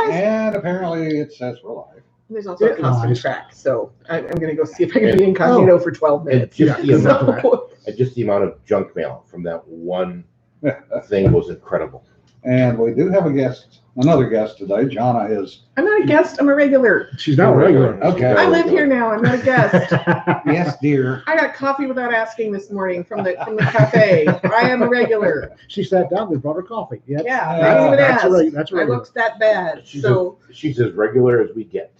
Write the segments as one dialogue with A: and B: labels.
A: guys?
B: And apparently it says we're live.
A: There's also a constant track, so I'm going to go see if I can be incognito for 12 minutes.
C: And just the amount of junk mail from that one thing was incredible.
B: And we do have a guest, another guest today. Jonna is.
A: I'm not a guest. I'm a regular.
D: She's not a regular.
B: Okay.
A: I live here now. I'm not a guest.
B: Yes, dear.
A: I got coffee without asking this morning from the cafe. I am a regular.
D: She sat down. We brought her coffee. Yep.
A: Yeah, I didn't even ask.
D: That's
A: I
D: right.
A: looked that bad.
C: She's as regular as we get.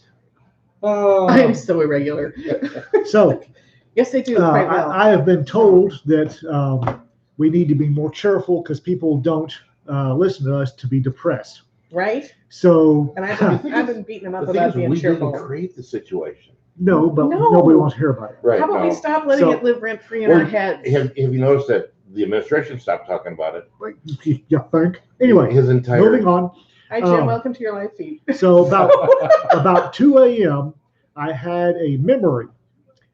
A: I am so irregular.
D: So
A: Yes, they do quite well.
D: I have been told that we need to be more cheerful because people don't listen to us to be depressed.
A: Right?
D: So,
A: and I've been beating them up about being cheerful.
C: We didn't create the situation.
D: No, but nobody wants to hear about it.
C: Right.
A: How about we stop letting it live rent free in our heads?
C: Have you noticed that the administration stopped talking about it?
D: You think? Anyway, moving on.
A: Hi, Jim. Welcome to your live feed.
D: So about 2 a.m., I had a memory.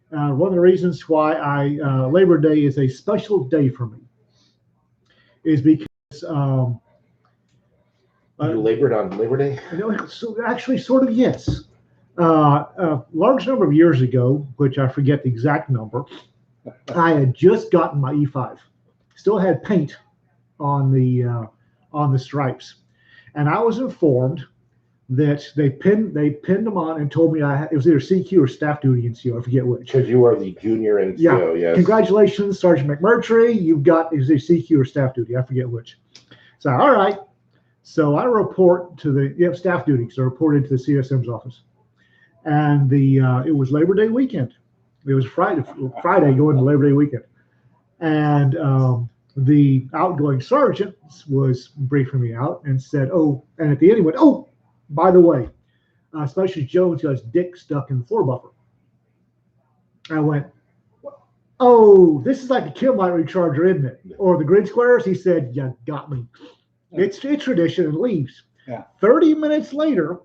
D: One of the reasons why Labor Day is a special day for me is because
C: you labored on Labor Day?
D: So actually, sort of, yes. A large number of years ago, which I forget the exact number, I had just gotten my E5. Still had paint on the stripes, and I was informed that they pinned them on and told me it was either CQ or staff duty NCO. I forget which.
C: Because you are the junior NCO, yes.
D: Congratulations, Sergeant McMurtry. You've got is it CQ or staff duty? I forget which. So all right. So I report to the staff duty. So I reported to the CSM's office, and it was Labor Day weekend. It was Friday going to Labor Day weekend, and the outgoing sergeant was briefing me out and said, "Oh," and at the end he went, "Oh, by the way, Specialist Jones got his dick stuck in the floor buffer." I went, "Oh, this is like a kill light recharger, isn't it? Or the grid squares?" He said, "You got me." It's tradition and leaves.
B: Yeah.
D: 30 minutes later,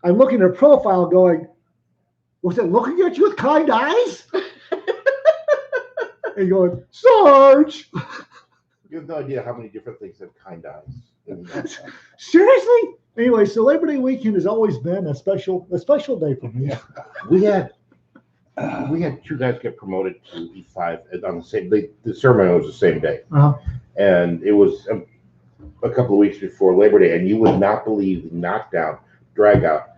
D: I'm looking at her profile going, "Was it looking at you with kind eyes?" And going, "Sarge."
C: You have no idea how many different things have kind eyes.
D: Seriously? Anyway, so Labor Day weekend has always been a special day for me.
C: We had 2 guys get promoted to E5 on the same day. The ceremony was the same day. And it was a couple of weeks before Labor Day, and you would not believe the knockdown, drag out,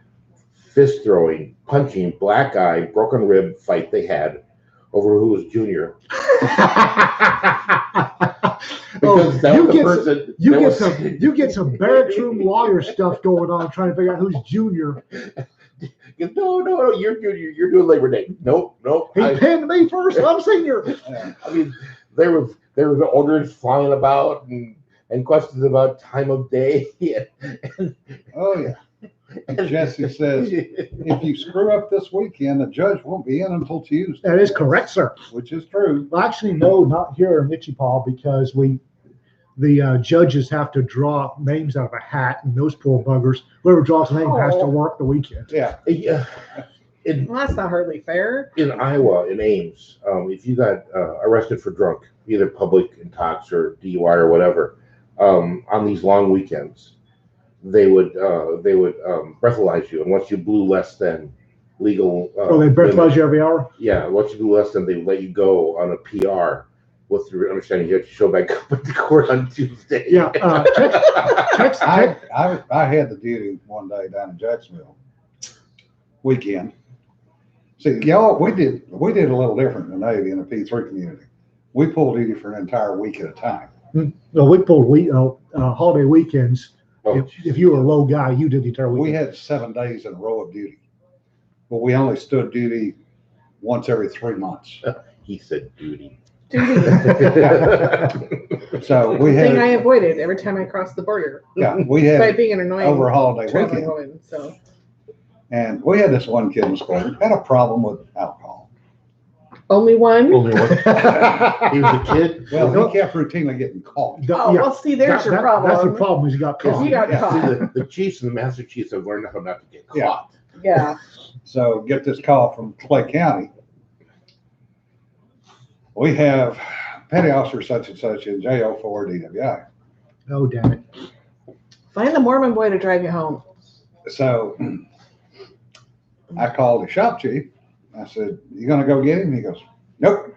C: fist throwing, punching, black eye, broken rib fight they had over who was junior.
D: You get some barracks room lawyer stuff going on trying to figure out who's junior.
C: No, you're junior. You're doing Labor Day. Nope.
D: He pinned me first. I'm senior.
C: I mean, there was orders flying about and questions about time of day.
B: Oh yeah. And Jesse says, if you screw up this weekend, the judge won't be in until Tuesday.
D: That is correct, sir.
B: Which is true.
D: Well, actually, no, not here in Wichita, because the judges have to draw names out of a hat, and those poor buggers, whoever draws the name has to work the weekend.
B: Yeah.
A: Well, that's not hardly fair.
C: In Iowa, in Ames, if you got arrested for drunk, either public intox or DUI or whatever, on these long weekends, they would breathalyze you, and once you blew less than legal,
D: they breathalyze you every hour.
C: Yeah, once you blew less than, they let you go on a PR with the understanding you have to show back up at the court on Tuesday.
D: Yeah,
B: I had the duty one day down in Jacksonville weekend. See, y'all, we did a little different in the Navy in the P3 community. We pulled duty for an entire week at a time.
D: Well, we pulled holiday weekends. If you were a low guy, you did the entire weekend.
B: We had 7 days in a row of duty, but we only stood duty once every 3 months.
C: He said duty.
B: So we had
A: thing I avoided every time I crossed the border.
B: Yeah, we had
A: by being an annoying
B: over holiday weekend.
A: Woman, so.
B: And we had this one kid in school who had a problem with alcohol.
A: Only one?
C: Only one. He was a kid.
B: Well, he kept routinely getting caught.
A: Well, see, there's your problem.
D: That's the problem. Is he got caught.
A: He got caught.
C: See, the chiefs and the master chiefs have learned how not to get caught.
A: Yeah.
B: So get this call from Clay County. We have petty officer such and such in jail for DWI.
D: Oh, damn it.
A: Find the Mormon boy to drive you home.
B: So I called the shop chief. I said, "You gonna go get him?" He goes, "Nope."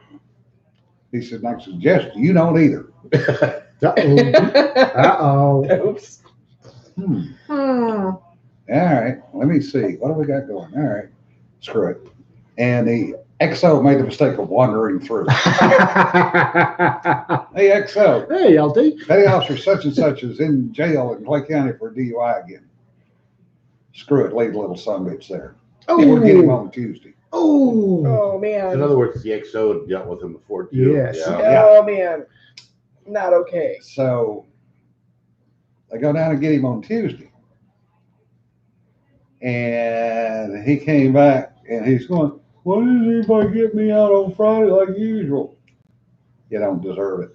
B: He said, "I suggest you don't either."
D: Uh-oh.
A: Oops. Hmm.
B: All right, let me see. What do we got going? All right, screw it. And the XO made the mistake of wandering through. Hey, XO.
D: Hey, LT.
B: Petty officer such and such is in jail in Clay County for DUI again. Screw it, leave the little son bitch there. We'll get him on Tuesday.
D: Oh.
A: Oh,
C: In
A: man.
C: other words, the XO had dealt with him before too.
D: Yes.
C: Yeah.
A: Oh, man. Not okay.
B: So I go down and get him on Tuesday. And he came back and he's going, "Why didn't anybody get me out on Friday like usual?" You don't deserve it.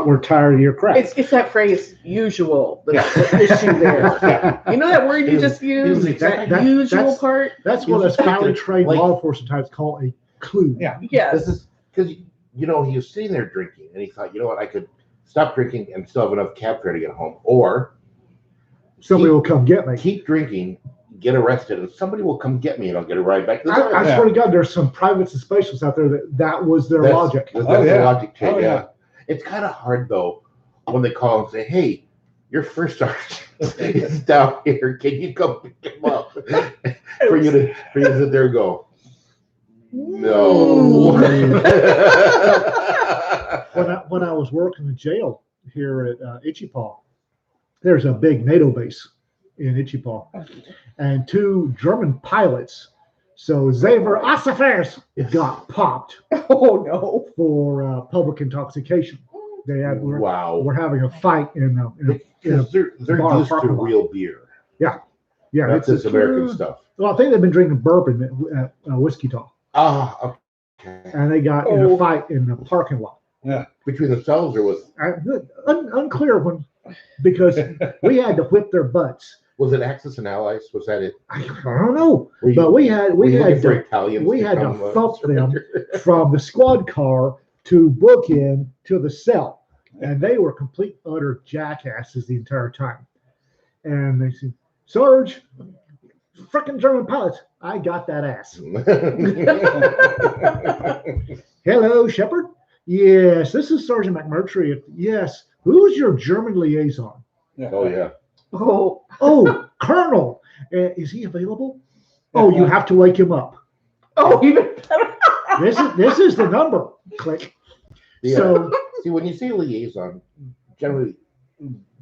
D: We're tired of your crap.
A: It's that phrase, usual, that's
B: Yeah.
A: the issue there. You know that word you just used?
C: exactly-
A: That usual part?
D: That's what us highly trained
C: Like-
D: law enforcement types call a clue.
B: Yeah.
A: Yes.
C: This is because he was sitting there drinking, and he thought, you know what, I could stop drinking and still have enough cab fare to get home, or
D: Somebody will come get me.
C: keep drinking, get arrested, and somebody will come get me, and I'll get a ride back to the
D: I
B: Yeah.
D: swear to God, there's some privates and specialists out there that was their
C: That's-
D: logic.
C: That's
B: Oh,
C: the
B: yeah.
C: logic too.
B: Oh,
C: yeah.
B: yeah.
C: It's kind of hard though when they call and say, "Hey, your first sergeant is down here. Can you come pick him up?" for you to sit there and go, "No."
D: When I was working in jail here at Ichipaw, there's a big NATO base in Ichipaw, and 2 German pilots. So Xaver Ossifers got popped
A: Oh, no.
D: for public intoxication. They had
C: Wow.
D: we're having a fight in a
C: Because they're
D: bar
C: used to
D: parking lot.
C: real beer,
D: yeah.
C: not
D: It's
C: this American stuff.
D: Well, I think they've been drinking bourbon at Whiskey Talk,
C: Ah, okay.
D: and they got in a
A: Oh.
D: fight in the parking lot.
C: Between themselves or with
D: Unclear one, because we had to whip their butts.
C: was it Axis and Allies? Was that it?
D: I don't know,
C: Were you-
D: but we had
C: were you looking for
D: to
C: Italians
D: we had to
C: come,
D: thump them
C: surrender?
D: from the squad car to book in to the cell, and they were complete utter jackasses the entire time. And they said, "Sarge, frickin' German pilots, I got that ass." "Hello, Shepard. Yes, this is Sergeant McMurtry. Yes, who's your German liaison?"
C: Oh yeah.
A: Oh.
D: "Oh, Colonel, is he available?" "Oh, you have to wake him up.
A: Oh, even better.
D: This is the number." Click.
C: Yeah.
D: So
C: See, when you say liaison, generally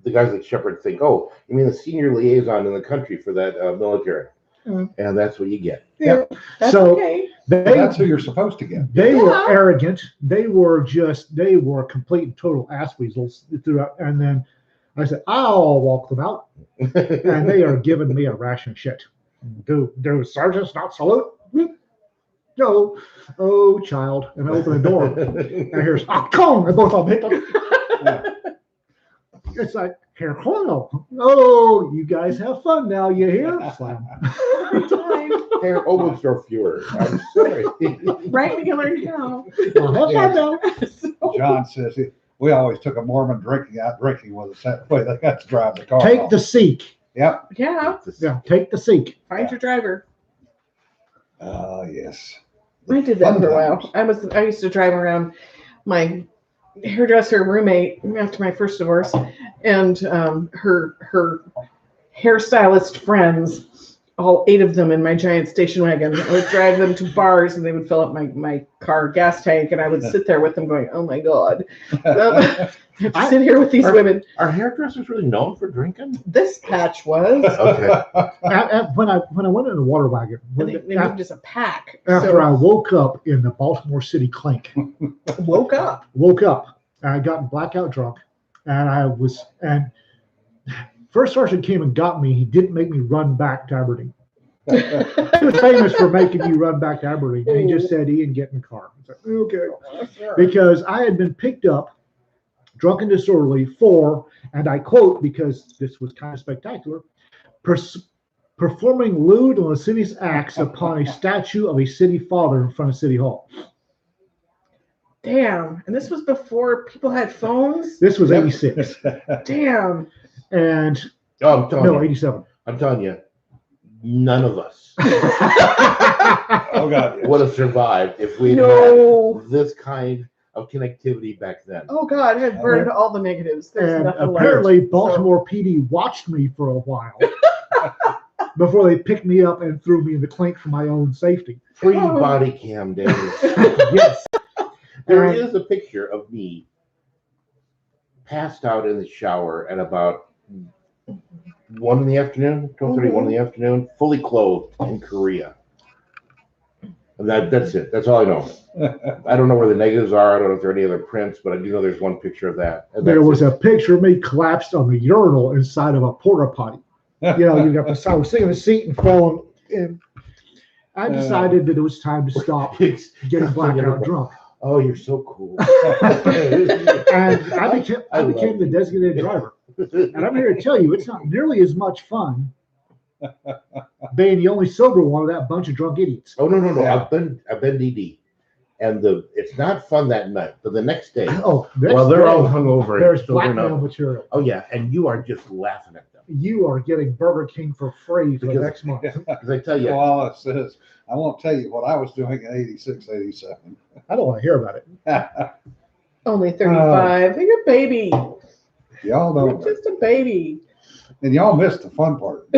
C: the guys at Shepherd think, "Oh, you mean the senior liaison in the country for that military?" And that's what you get.
D: yeah,
A: That's
D: so
A: okay.
B: That's who
D: they
B: you're supposed to get.
D: were
A: Yeah.
D: arrogant. They were complete and total ass weasels throughout. And then I said, "I'll walk them out," and they are giving me a ration of shit. Do sergeants not salute? No. "Oh, child," and I open the door. And here's Kong, and both of them hit them.
B: Yeah.
D: It's like, "Herr Colonel, oh, you guys have fun now, you hear?" Slam.
A: Every time.
C: Herr Oberstdorführer, I'm sorry.
A: Right when you learn how.
D: Well, have fun now.
B: John says we always took a Mormon drinking with us. That way they got to drive the car.
D: Take
B: home.
D: the Sikh.
B: Yep.
A: Yeah.
D: Yeah, take the Sikh.
A: Find your driver.
B: Yes.
A: I did that for a while.
B: Sometimes.
A: I used to drive around my hairdresser roommate after my first divorce, and her hairstylist friends, all 8 of them in my giant station wagon. I would drive them to bars, and they would fill up my car gas tank, and I would sit there with them going, "Oh my God, I have to sit here with these women."
C: Are hairdressers really known for drinking?
A: This patch was.
C: Okay.
D: When I went in the water wagon,
A: They moved as a pack.
D: after I woke up in the Baltimore City clink,
A: woke up.
D: and I got blackout drunk, and First Sergeant came and got me. He didn't make me run back to Aberdeen. He was famous for making you run back to Aberdeen. And he just said, "Ian, get in the car." I was like, "Okay." Because I had been picked up, drunk and disorderly for, and I quote, because this was kind of spectacular, performing lewd and lascivious acts upon a statue of a city father in front of City Hall.
A: Damn. And this was before people had phones?
D: This was
B: Yep.
D: 86.
A: Damn.
D: And
C: Oh, I'm telling
D: no,
C: you.
D: 87.
C: I'm telling you. none of us
B: Oh, God. yes.
C: would have survived if we
A: No.
C: had this kind of connectivity back then.
A: Oh God, I've burned all the negatives. There's
D: And
A: nothing
D: apparently,
A: left.
D: Baltimore PD watched me for a while before they picked me up and threw me in the clink for my own safety.
C: Free body cam days.
D: Yes.
C: There
D: And-
C: is a picture of me passed out in the shower at about 1 in the afternoon, 12:30, 1 in the afternoon, fully clothed in Korea. And that's it. That's all I know. I don't know where the negatives are. I don't know if there are any other prints, but I do know there's one picture of that. And
D: There
C: that's
D: was
C: it.
D: a picture of me collapsed on the urinal inside of a porta potty. You know, you got the I was sitting in the seat and fell in. I decided that it was time to stop getting blackout drunk.
C: Oh, you're so cool.
D: And I
C: I
D: became the designated driver. And I'm here to tell you, it's not nearly as much fun being the only sober one of that bunch of drunk idiots.
C: Oh no.
B: Yeah.
C: I've been DD, and it's not fun that night, but the next day,
D: Oh,
C: well, they're all hungover.
D: There's
C: and sobering
D: blackmail
C: up.
D: material.
C: Oh yeah, and you are just laughing at them
D: You are getting Burger King for free for the
C: Because-
D: next month.
C: because I tell you,
B: Well, it says, I won't tell you what I was doing in 86, 87.
D: I don't want to hear about it.
A: Only 35. You're a baby.
B: Y'all
A: You're
B: don't,
A: just a baby.
B: and y'all missed the fun part.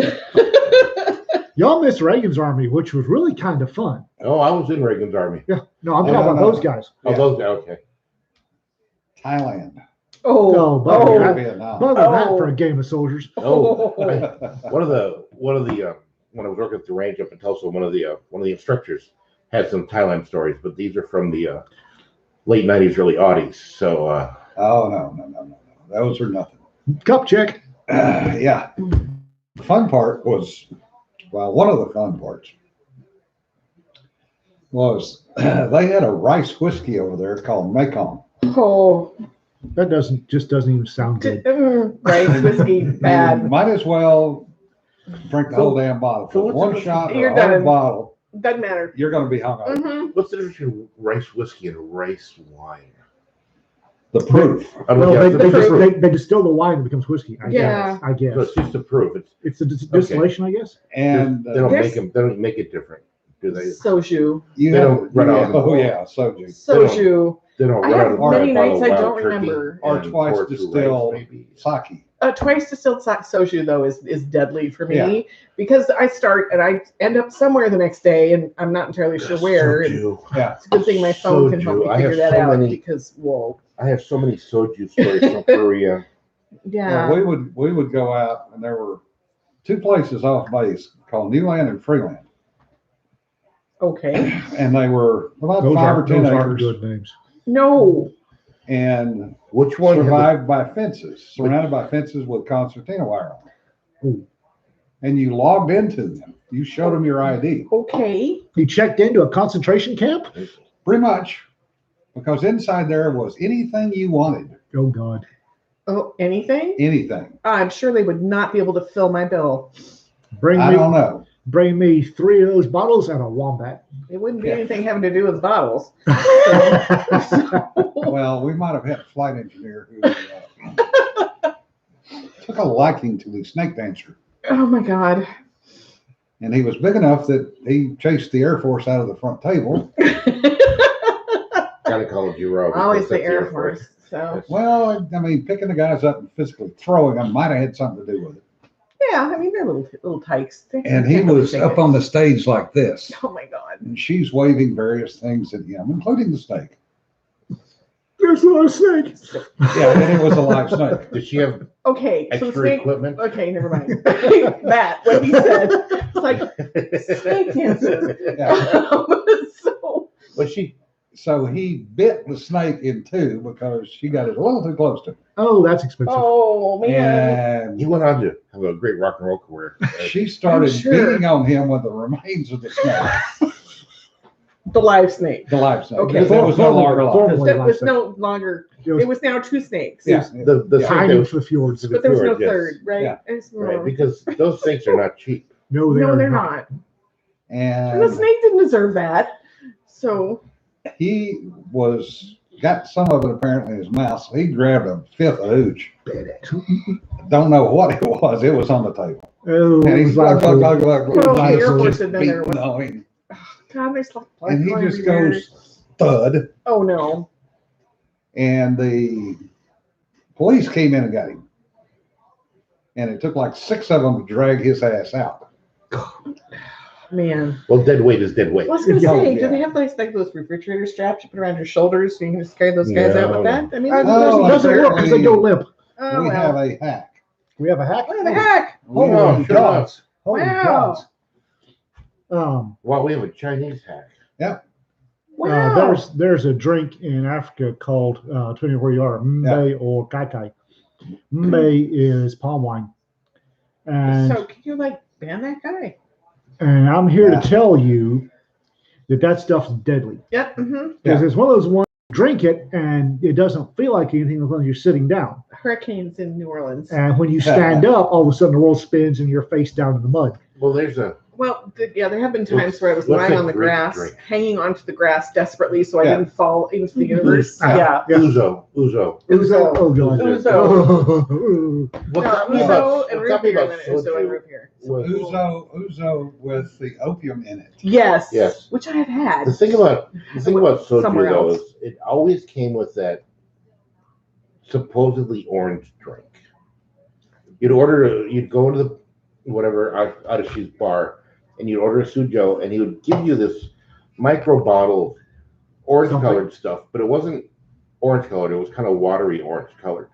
D: Y'all missed Reagan's army, which was really kind of fun.
C: oh, I was in Reagan's army.
D: Yeah. No, I'm
B: No,
D: talking about
B: no.
D: those guys.
C: Oh,
B: Yeah.
C: those guys. Okay.
B: Thailand.
A: Oh,
D: No, but
B: You're in
A: oh,
B: Vietnam.
D: Other than that,
A: Oh.
D: for a game of soldiers.
C: Oh, one of the when I was working at the range up in Tulsa, one of the instructors had some Thailand stories, but these are from the late '90s, early '80s. So
B: Oh, no. Those are nothing.
D: Cup check.
B: Yeah. The fun part was, well, one of the fun parts was they had a rice whiskey over there called Mekong.
A: oh.
D: That doesn't even sound good.
A: Rice whiskey,
B: You
A: bad.
B: might as well drink the whole damn bottle.
C: so what's
B: One
C: the-
B: shot of
A: You're
B: the whole
A: done.
B: bottle,
A: Doesn't matter.
B: you're going to be hung over.
A: Mhm.
C: what's the difference between rice whiskey and rice wine?
B: The proof.
C: I
D: Well,
C: mean,
D: they distill the wine and it becomes whiskey. I
A: Yeah.
D: guess. I guess.
C: so it's just the proof.
D: It's a distillation, I guess.
B: And
C: They don't
A: There's-
C: make them. They don't make it different, do they?
A: Soju.
B: you
C: they
B: have,
C: don't run out of the
B: oh
C: bottle.
B: yeah, soju.
A: Soju.
C: They don't
A: I
C: run
A: have
C: out of
B: many
C: a bottle
A: nights
C: of
A: I
C: wild
A: don't
C: turkey
A: remember.
B: Or
C: and
B: twice
C: pour it through
B: distilled
C: rice, maybe.
B: Sake.
A: Twice distilled soju though is deadly for me
B: Yeah.
A: because I start and I end up somewhere the next day and I'm not entirely sure where. And
C: Soju.
B: Yeah.
A: it's a good thing my phone can help
C: Soju.
A: me
C: I
A: figure
C: have
A: that
C: so
A: out
C: many-
A: because whoa,
C: I have so many soju stories from Korea.
A: yeah.
B: Well, we would go out and there were two places off base called Newland and Freeland.
A: Okay.
B: And they were about
D: Those
B: 5 or
D: aren't
B: 10 acres
D: good names.
A: No.
B: and
C: Which one? had the-
B: survived by fences, surrounded by fences with concertina wire on them.
D: Ooh.
B: And you logged into them. You showed them your ID.
A: Okay.
D: You checked into a concentration camp?
B: Pretty much. Because inside there was anything you wanted.
D: Oh God.
A: Oh, anything?
B: Anything.
A: I'm sure they would not be able to fill my bill.
B: I don't know.
D: Bring me 3 of those bottles and a wombat.
A: It wouldn't be
B: Yeah.
A: anything having to do with bottles.
B: Well, we might have had a flight engineer who took a liking to the snake dancer.
A: Oh my God.
B: And he was big enough that he chased the Air Force out of the front table.
C: Gotta call it Giro.
A: Always
C: because
A: the
C: that's
A: Air Force. So
B: Well, I mean, picking the guys up and physically throwing them might have had something to do with it.
A: yeah, I mean they're little tykes.
B: And he was up on the stage like this.
A: Oh my God.
B: And she's waving various things at him, including the snake.
D: There's not a snake.
B: Yeah, and it was a live snake.
C: Does she have
A: Okay, so
C: extra
A: snake.
C: equipment?
A: Okay, never mind. That what he said. It's like snake dances.
B: Yeah.
A: So
C: Was she?
B: So he bit the snake in two because she got it a little too close to him.
D: Oh, that's expensive.
A: oh man.
C: He
B: And
C: went on to have a great rock and roll career.
B: she started
A: I'm sure.
B: beating on him with the remains of the snake,
A: The live snake.
B: the live snake.
A: Okay.
B: Because it was no longer alive.
D: Formerly
A: That was
D: live
A: no longer.
D: It was
A: It was now two snakes.
B: Yeah.
C: the snake
D: hiding
C: that
D: for the fjords.
C: was-
A: But there was no
C: Fjord, yes.
A: third, right?
B: Yeah.
A: It's-
C: Right, because those things are not cheap.
D: No,
A: no, they're not. And the
B: And
A: snake didn't deserve that. So
B: he was got some of it apparently in his mouth, so he grabbed a fifth of hooch.
D: Badass.
B: Don't know what it was. It was on the table.
D: Oh,
B: And
D: it
B: he's
D: was like,
A: Well,
D: the Air Force
A: had been there
B: beating on him.
A: God, there's like blood
B: And he
A: going
B: just
A: everywhere.
B: goes thud.
A: Oh no.
B: And the police came in and got him. And it took like 6 of them to drag his ass out.
A: Man.
C: Well, dead weight is dead weight.
A: I was gonna
B: Oh,
A: say,
B: yeah.
A: do they have like those refrigerator straps you put around your shoulders so you can just carry those guys out with that? I mean,
D: It
B: Oh,
D: doesn't work because they go limp.
A: oh
B: We have
A: wow.
B: a hack.
D: We have a hack.
A: What the heck?
B: We
C: Oh,
D: Holy
C: sure
D: gods. Holy
A: Wow.
D: gods.
C: Wow, we have a Chinese hack.
A: Wow.
D: There's a drink in Africa called, depending on where you are, mbe or kai kai. Mbe is palm wine. And
A: So can you like ban that guy?
D: I'm here
B: Yeah.
D: to tell you that stuff's deadly.
A: Yep. Mm-hmm.
D: Because it's one of those ones, you drink it and it doesn't feel like anything as long as you're sitting down.
A: Hurricanes in New Orleans.
D: And when you stand up, all of a sudden the world spins and you're face down in the mud.
C: Well, there's a
A: Well, there have been times where I was
C: What's
A: lying
C: that
A: on the
C: Greek
A: grass,
C: drink?
A: hanging onto the grass desperately so I
B: Yeah.
A: didn't fall into the universe.
B: Yeah.
A: Yeah.
D: Yeah.
C: Uzo.
A: Uzo.
D: Oh, God.
A: Uzo.
C: What
A: No,
C: got me
A: Uzo
C: about,
A: and
C: what
A: root
C: got me
A: beer, and
C: about
A: then Uzo and
C: soju
A: root beer.
C: was
B: Uzo with the opium in it.
A: Yes.
C: Yes.
A: Which I have had.
C: the thing about soju
A: Somewhere
C: though
A: else.
C: is it always came with that supposedly orange drink. You'd go into the whatever out of she's bar, and you'd order a sujo, and he would give you this micro bottle of orange colored stuff, but it wasn't orange colored. It was kind of watery orange colored,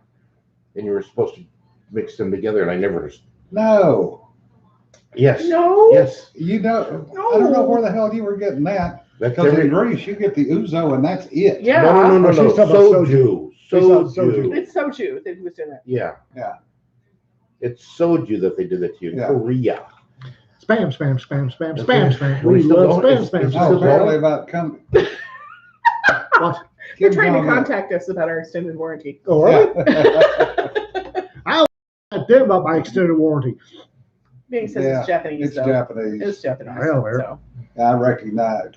C: and you were supposed to mix them together. And I never.
B: No.
C: Yes.
A: No.
C: Yes.
B: You know, I don't know where the hell you were getting that.
C: That's
B: Because
C: every.
B: in Greece, you get the Uzo and that's it.
A: Yeah.
C: No.
D: She's talking about
C: Soju.
D: soju.
A: It's soju that he was doing that.
C: Yeah.
B: Yeah.
C: It's soju that they did that to you in
B: Yeah.
C: Korea.
D: Spam, spam, spam, spam,
C: Okay.
D: spam, spam.
C: We
D: We
C: still
D: love
C: don't-
D: spam, spam,
C: it's
B: Oh,
C: still
D: spam.
B: apparently about come.
D: What?
A: They're trying to contact us about our extended warranty.
D: Oh, are we?
B: Yeah.
D: At them about my extended warranty.
A: Being says
B: Yeah,
A: it's Japanese,
B: It's
A: though.
B: Japanese.
A: It's Japanese.
D: Hell, there.
A: So.
B: I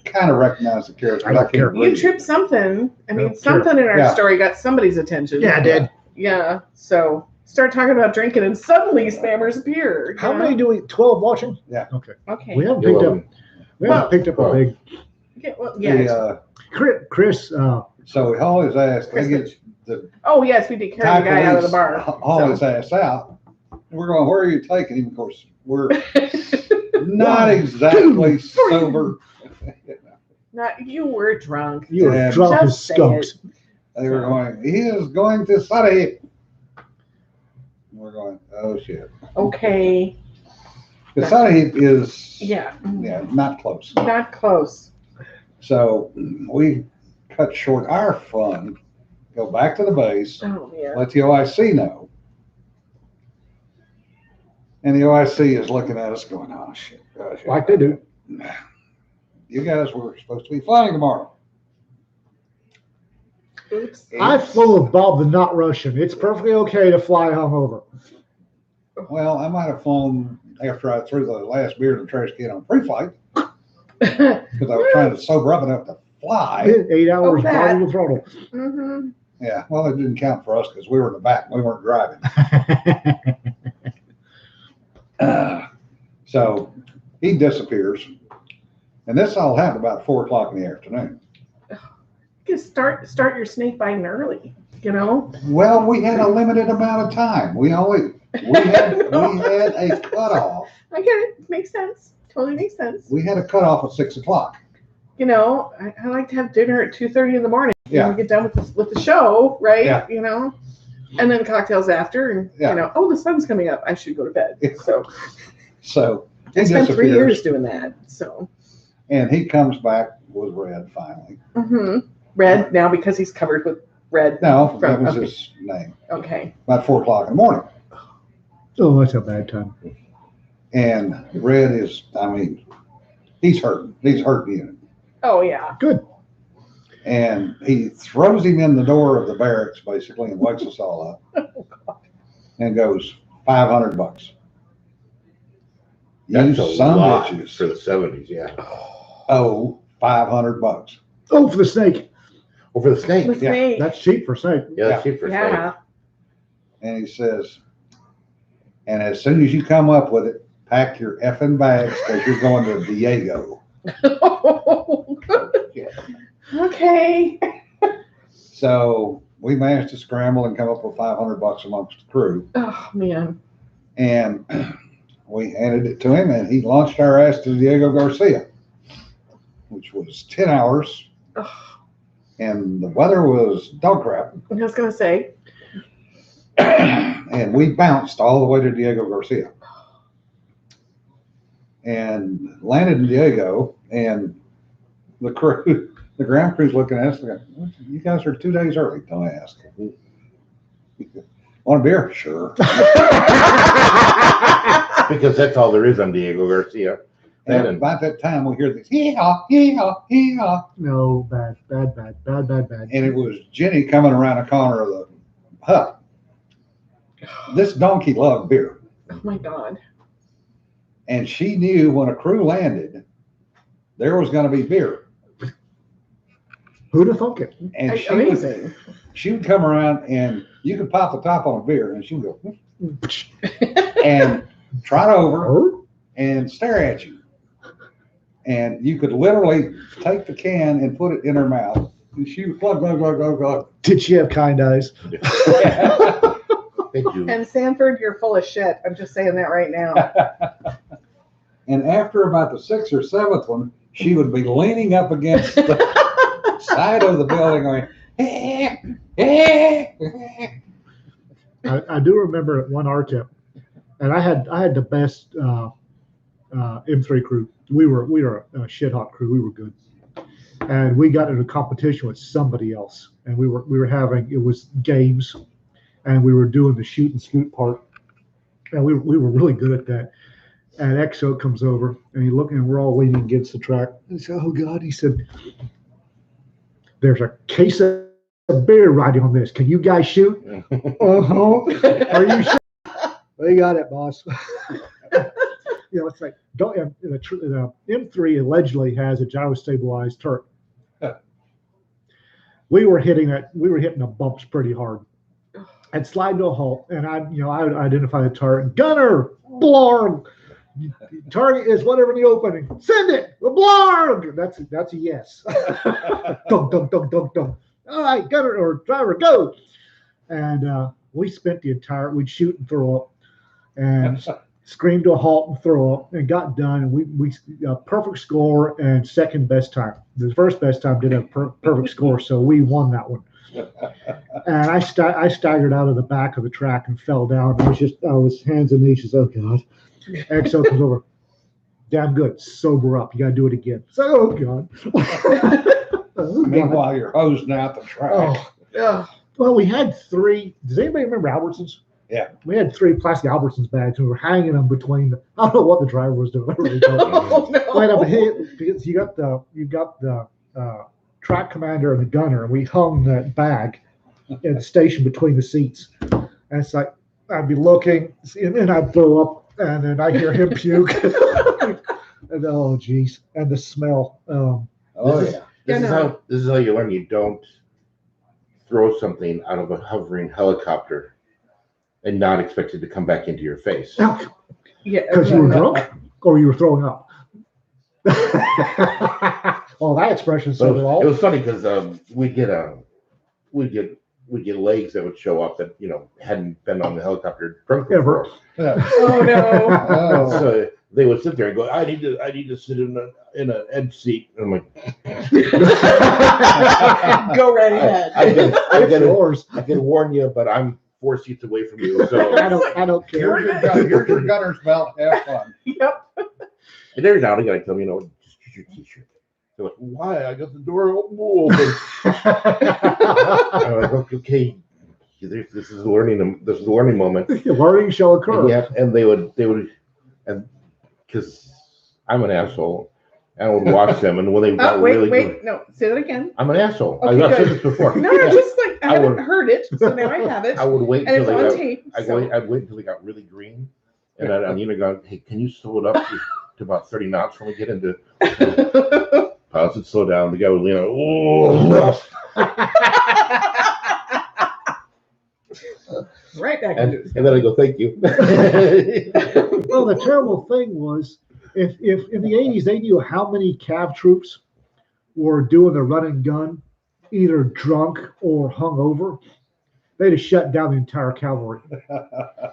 B: kind of recognize the character.
D: I don't
B: can't
D: care.
A: You
B: read.
A: tripped something. I mean,
D: Sure.
A: something in our
B: Yeah.
A: story got somebody's attention.
D: Yeah, I did.
A: Yeah. So start talking about drinking, and suddenly spammers appear.
D: How many do we? 12 watching?
B: Yeah.
D: Okay.
A: Okay.
D: We haven't picked up.
C: 11.
D: We haven't picked up a
C: Well,
D: big.
A: Yeah, well, yeah.
B: The,
D: Chris.
B: so we haul his ass. They get the
A: Oh yes, we did carry the guy out of the bar.
B: haul his ass out. We're going, where are you taking him? Of course, we're not exactly sober.
A: Not you were drunk.
D: You were
B: Yeah,
D: drunk as
A: just say
D: skunks.
B: They were going, he is going to study. We're going, oh shit.
A: Okay.
B: The study is
A: Yeah.
B: not close.
A: Not close.
B: So we cut short our fun, go back to the base,
A: Oh yeah.
B: let the OIC know. And the OIC is looking at us going, oh shit. Oh, shit.
D: Like they do.
B: You guys were supposed to be flying tomorrow.
A: Oops.
D: I flew with Bob the Not Russian. It's perfectly okay to fly hungover.
B: Well, I might have flown after I threw the last beer in the trash can on pre-flight because I was trying to sober up enough to fly.
D: 8 hours
A: that.
D: bottom of throttle.
A: Mm-hmm.
B: Yeah, well, it didn't count for us because we were in the back. We weren't driving. So he disappears. And this all happened about 4 o'clock in the afternoon.
A: You start your snake biting early. You know.
B: Well, we had a limited amount of time. We had a cutoff.
A: I get it. Makes sense. Totally makes sense.
B: We had a cutoff at 6 o'clock.
A: You know, I like to have dinner at 2:30 in the morning.
B: Yeah.
A: When we get done with the show, right?
B: Yeah.
A: You know, and then cocktails after, and
B: Yeah.
A: you know, oh, the sun's coming up. I should go to bed. So
B: So
A: I
B: he
A: spent 3 years
B: disappears,
A: doing that. So
B: and he comes back with red finally.
A: red now because he's covered with red.
B: No, that
A: From-
B: was
A: okay.
B: his name.
A: Okay.
B: About 4 o'clock in the morning.
D: Oh, that's a bad time.
B: And Red is, I mean, he's hurting. He's hurting you.
A: Oh yeah.
D: Good.
B: And he throws him in the door of the barracks, basically, and wakes us all up. And goes, $500.
C: That's
B: You
C: a
B: son
C: lot
B: of bitches.
C: for the 70s, yeah.
B: Oh, $500.
D: Oh, for the snake.
C: Oh, for the snake.
A: The snake.
D: That's cheap for snake.
C: Yeah, that's cheap for
A: Yeah.
B: And he says, and as soon as you come up with it, pack your effing bags because you're going to Diego.
A: Okay.
B: So we managed to scramble and come up with $500 amongst the crew.
A: Oh man.
B: And we handed it to him, and he launched our ass to Diego Garcia, which was 10 hours. And the weather was dog crap.
A: I was gonna say.
B: And we bounced all the way to Diego Garcia. And landed in Diego, and the crew, the ground crew's looking at us like, you guys are 2 days early, don't I ask? Want a beer? Sure.
C: Because that's all there is on Diego Garcia.
B: And about that time, we hear this, hee-haw, hee-haw, hee-haw.
D: No, bad.
B: And it was Jenny coming around the corner of the hut. This donkey loved beer.
A: Oh my God.
B: And she knew when a crew landed, there was going to be beer.
D: Who'd have thunk it?
B: And
A: Amazing.
B: she would come around, and you could pop the top on a beer, and she would go, and trot over and stare at you. And you could literally take the can and put it in her mouth. And she would glug, glug, glug, glug, glug.
D: Did she have kind eyes?
C: They do.
A: And Sanford, you're full of shit. I'm just saying that right now.
B: And after about the 6th or 7th one, she would be leaning up against the side of the building going,
D: I do remember at one RTIP, and I had the best M3 crew. We were a shit hot crew. We were good, and we got into a competition with somebody else, and we were having, it was games, and we were doing the shoot and scoot part, and we were really good at that. And EXO comes over, and he looked, and we're all leaning against the track. And he said, "Oh God," he said, "there's a case of beer riding on this. Can you guys shoot?" Are you sure? We got it, boss. You know, it's like, don't. The M3 allegedly has a gyro stabilized turret. We were hitting the bumps pretty hard, and slide to a halt. And I would identify the turret. And Gunner, blarg. Target is whatever in the opening. Send it, blarg. That's a yes. Dunk, dunk, dunk, dunk, dunk. All right, Gunner or driver, go. And we spent we'd shoot and throw up, and screamed to a halt and throw up, and got done. And we perfect score and second best time. The first best time did have perfect score, so we won that one. And I staggered out of the back of the track and fell down. I was hands and knees. Just, oh God. EXO comes over. Damn good. Sober up. You got to do it again. So, oh God.
B: Meanwhile, you're hosing out the track.
A: Oh.
D: Well, we had 3. Does anybody remember Albertsons?
B: Yeah.
D: We had 3 plastic Albertsons bags, and we were hanging them between I don't know what the driver was doing. I really don't.
A: Oh, no.
D: Wait up, because you got the track commander and the gunner, and we hung that bag in the station between the seats. And it's like I'd be looking, and I'd throw up, and then I hear him puke. And oh geez, and the smell.
C: This is how you learn. You don't throw something out of a hovering helicopter and not expect it to come back into your face.
A: Yeah,
D: because you were drunk or you were throwing up. Well, that expression said it all.
C: It was funny because we'd get legs that would show up that hadn't been on the helicopter drunk before.
A: Oh no!
C: So they would sit there and go, "I need to sit in an edge seat." And I'm like,
A: "Go right ahead."
C: I can warn you, but I'm 4 seats away from you, so
D: I don't care.
B: Here's your gunner's belt. Have fun.
A: Yep.
C: And every now and again I tell them, just use your t-shirt. They're like, "Why? I got the door open." I'm like, "Okay, this is a learning moment.
D: Learning shall occur."
C: And yeah, and they would, and because I'm an asshole, and I would watch them, and when they got really good,
A: no, say that again.
C: I'm an asshole.
A: Okay,
C: I've said this before.
A: No, just like I haven't heard it, so now I have it.
C: I would wait
A: and
C: until
A: it's
C: they
A: on
C: got.
A: tape.
C: I'd wait until they got really green, and I'd go, "Hey, can you slow it up to about 30 knots when we get into Pilots would slow down. The guy would lean out. Oh,
A: Right back
C: and
A: into
C: then I go, thank you.
D: Well, the terrible thing was, if in the 80s they knew how many cav troops were doing the run and gun, either drunk or hungover, they'd have shut down the entire cavalry.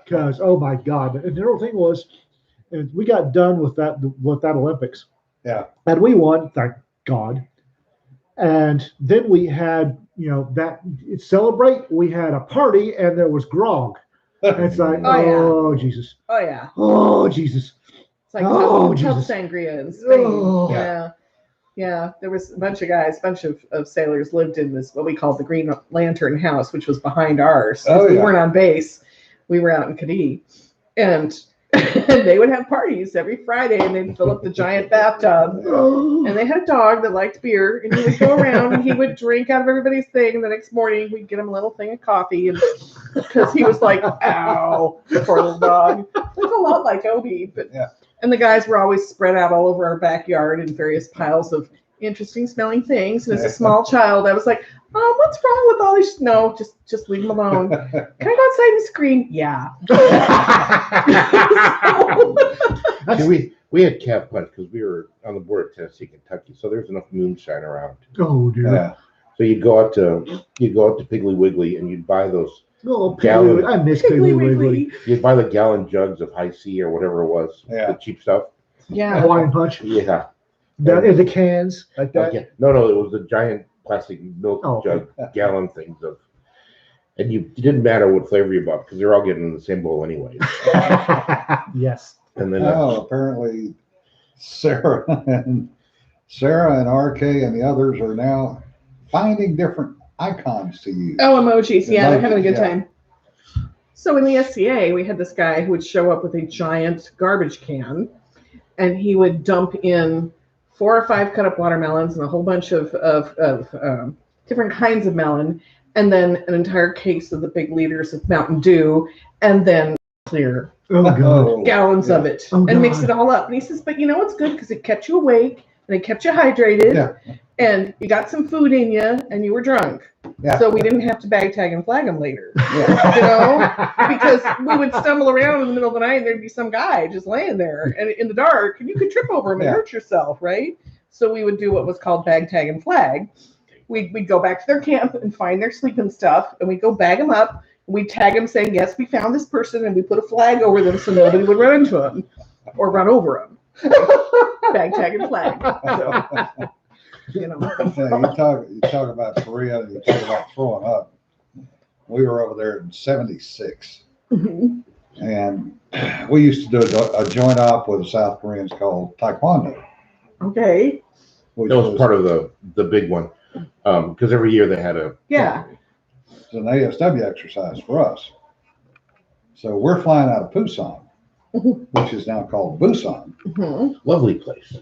D: Because, oh my God. And the other thing was, we got done with that Olympics.
B: Yeah.
D: And we won, thank God. And then we had, that celebrate, we had a party and there was grog. And it's like,
A: Oh,
D: oh, Jesus.
A: Oh yeah.
D: Oh, Jesus.
A: It's like
D: Oh,
A: tough
D: Jesus.
A: sangria in Spain.
D: Oh.
A: Yeah. Yeah. There was a bunch of sailors lived in this, what we called the Green Lantern House, which was behind ours. We weren't on base. We were out in Cadiz. And they would have parties every Friday and they'd fill up the giant bathtub. And they had a dog that liked beer and he would go around and he would drink out of everybody's thing. And the next morning we'd get him a little thing of coffee and because he was like, ow, poor little dog. It was a lot like Obi, but and the guys were always spread out all over our backyard in various piles of interesting smelling things. And as a small child, I was like, oh, what's wrong with all these? No, just leave them alone. Can I go outside and scream? Yeah.
C: We had cav punch because we were on the border of Tennessee, Kentucky, so there's enough moonshine around.
D: Oh, dear.
B: Yeah.
C: So you'd go out to Piggly Wiggly and you'd buy those
D: Oh,
C: gallon.
D: I miss Piggly Wiggly.
C: You'd buy the gallon jugs of High C or whatever it was, the cheap stuff.
A: Yeah.
D: Hawaiian Punch.
C: Yeah.
D: That in the cans like that.
C: Okay. No, it was the giant plastic milk jug gallon things of, and you it didn't matter what flavor you bought because they're all getting in the same bowl anyway.
D: Yes.
C: And then
B: apparently Sarah and RK and the others are now finding different icons to use.
A: Oh, emojis. Yeah, they're having a good
B: Yeah.
A: time. So in the SCA, we had this guy who would show up with a giant garbage can and he would dump in 4 or 5 cut up watermelons and a whole bunch of different kinds of melon, and then an entire case of the big liters of Mountain Dew, and then clear gallons of it, and mix it all up. And he says, but you know what's good because it kept you awake and it kept you hydrated, and you got some food in you, and you were drunk.
B: Yeah.
A: So we didn't have to bag tag and flag them later, because we would stumble around in the middle of the night and there'd be some guy just laying there and in the dark and you could trip over him and hurt yourself, right? So we would do what was called bag tag and flag. We'd go back to their camp and find their sleeping stuff and we'd go bag them up. We'd tag them saying, yes, we found this person, and we put a flag over them so nobody would run into them or run over them. Bag tag and flag. So,
B: you talk about Korea, and you talk about throwing up. We were over there in '76, and we used to do a joint op with the South Koreans called Taekwondo.
A: Okay.
C: That was part of the big one, because every year they had a
B: It's an ASW exercise for us. So we're flying out of Busan, which is now called Busan.
C: Lovely place.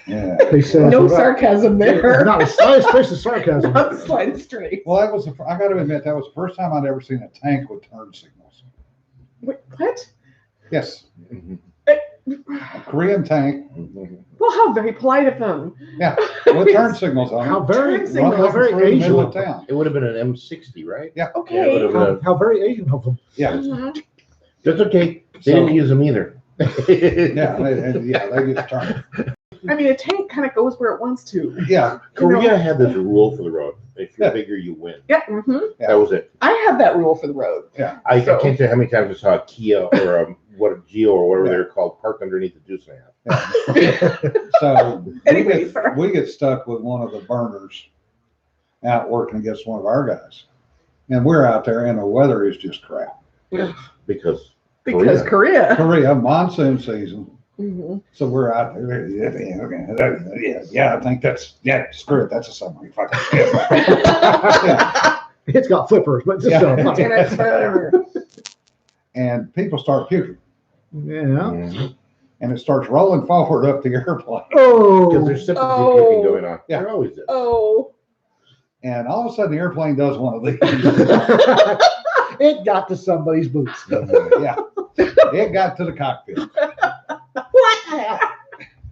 B: Yeah.
D: They said,
A: no sarcasm there.
D: Not a slight trace of sarcasm.
A: Not slight straight.
B: Well, that was I got to admit that was the first time I'd ever seen a tank with turn signals.
A: Wait, what?
B: Yes. A Korean tank.
A: Well, how very polite of them.
B: Yeah, with turn signals on.
D: How very
B: Asian.
D: Asian.
B: Town.
C: It would have been an M60, right?
B: Yeah.
A: Okay.
C: Yeah,
D: How very Asian of them.
B: Yeah.
C: That's okay. They didn't use them either.
B: Yeah, they just turn.
A: I mean, a tank kind of goes where it wants to.
B: Yeah.
C: Korea had this rule for the road. If you're bigger, you win.
A: Yeah.
C: That was it.
A: I have that rule for the road.
B: Yeah.
C: I can't tell you how many times I saw a Kia or a Geo or whatever they're called parked underneath the juice lamp.
B: Yeah. So
A: Anyway,
B: we get stuck with one of the burners out working against one of our guys. And we're out there and the weather is just crap.
C: Because
A: Korea.
B: Korea, monsoon season.
A: So
B: we're out there. Yeah, I think screw it. That's a submarine. Fuck it.
D: It's got flippers, but it's
B: and people start puking.
D: Yeah.
B: And it starts rolling forward up the airplane.
D: Oh.
C: Because there's sympathy puking going on.
B: Yeah.
C: There always is.
A: Oh.
B: And all of a sudden the airplane does one of these.
D: It got to somebody's boots.
B: Yeah. It got to the cockpit.
A: What?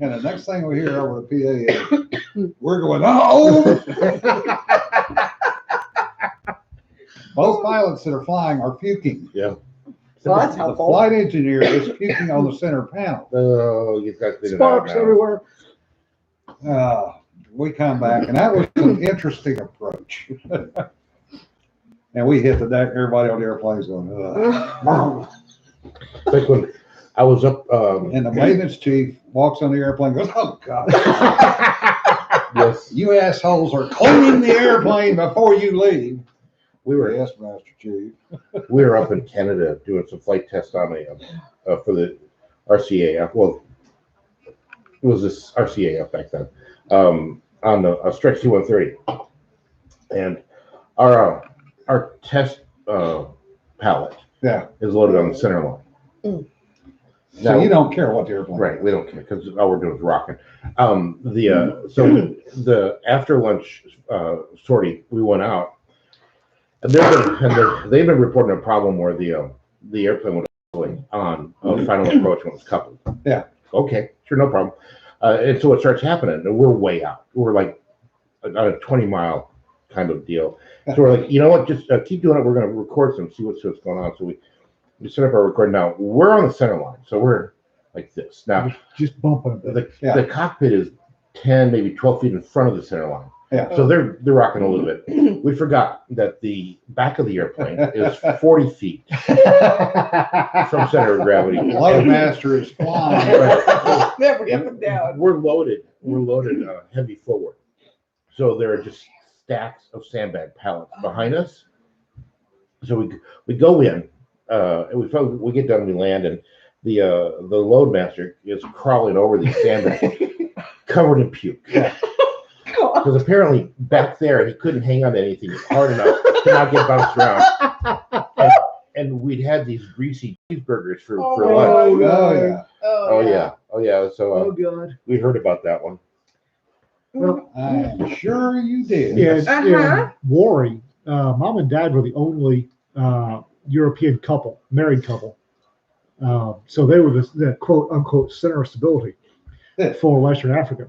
B: And the next thing we hear over the PA is, We're going, oh! Both pilots that are flying are puking.
C: Yeah.
A: Well, that's
B: The
A: helpful.
B: flight engineer is puking on the center panel.
C: Oh, you guys clean it out
D: Sparks
C: now.
D: everywhere.
B: We come back, and that was an interesting approach. And we hit the deck. Everybody on the airplane's going, ugh.
C: Like when I was up,
B: And the maintenance chief walks on the airplane, goes, oh God,
C: yes,
B: you assholes are cleaning the airplane before you leave.
C: we were
B: Yes, Master Chief.
C: we were up in Canada doing some flight tests on for the RCAF. Well, it was this RCAF back then, on a stretch C-130, and our test pallet
B: Yeah.
C: is loaded on the center line.
B: So you don't care what the airplane.
C: Right, we don't care because all we're doing is rocking. So the after lunch sortie, we went out, and they've been reporting a problem where the airplane was going on a final approach when it was coupled.
B: Yeah.
C: Okay, sure, no problem. And so it starts happening, and we're way out. We're like on a 20-mile kind of deal. So we're like, you know what? Just keep doing it. We're going to record some, see what's going on. So we set up our recording. Now we're on the center line, so we're like this. Now
D: Just bumping a bit.
C: the cockpit is 10, maybe 12 feet in front of the center line.
B: Yeah.
C: So they're rocking a little bit. We forgot that the back of the airplane is 40 feet from center of gravity.
B: Flight master is flying.
C: Right.
A: Never up and down.
C: We're loaded heavy forward. So there are just stacks of sandbag pallets behind us. So we go in, and we get done, we land, and the load master is crawling over these sandbags covered in puke. Because apparently back there he couldn't hang on to anything hard enough to not get bounced around. And we'd had these greasy cheeseburgers for lunch. Oh yeah. So
D: Oh God.
C: we heard about that one.
D: Well,
B: I'm sure you did.
D: yes,
A: Uh-huh.
D: in Warri, mom and dad were the only European married couple. So they were the quote unquote center of stability for Western Africa.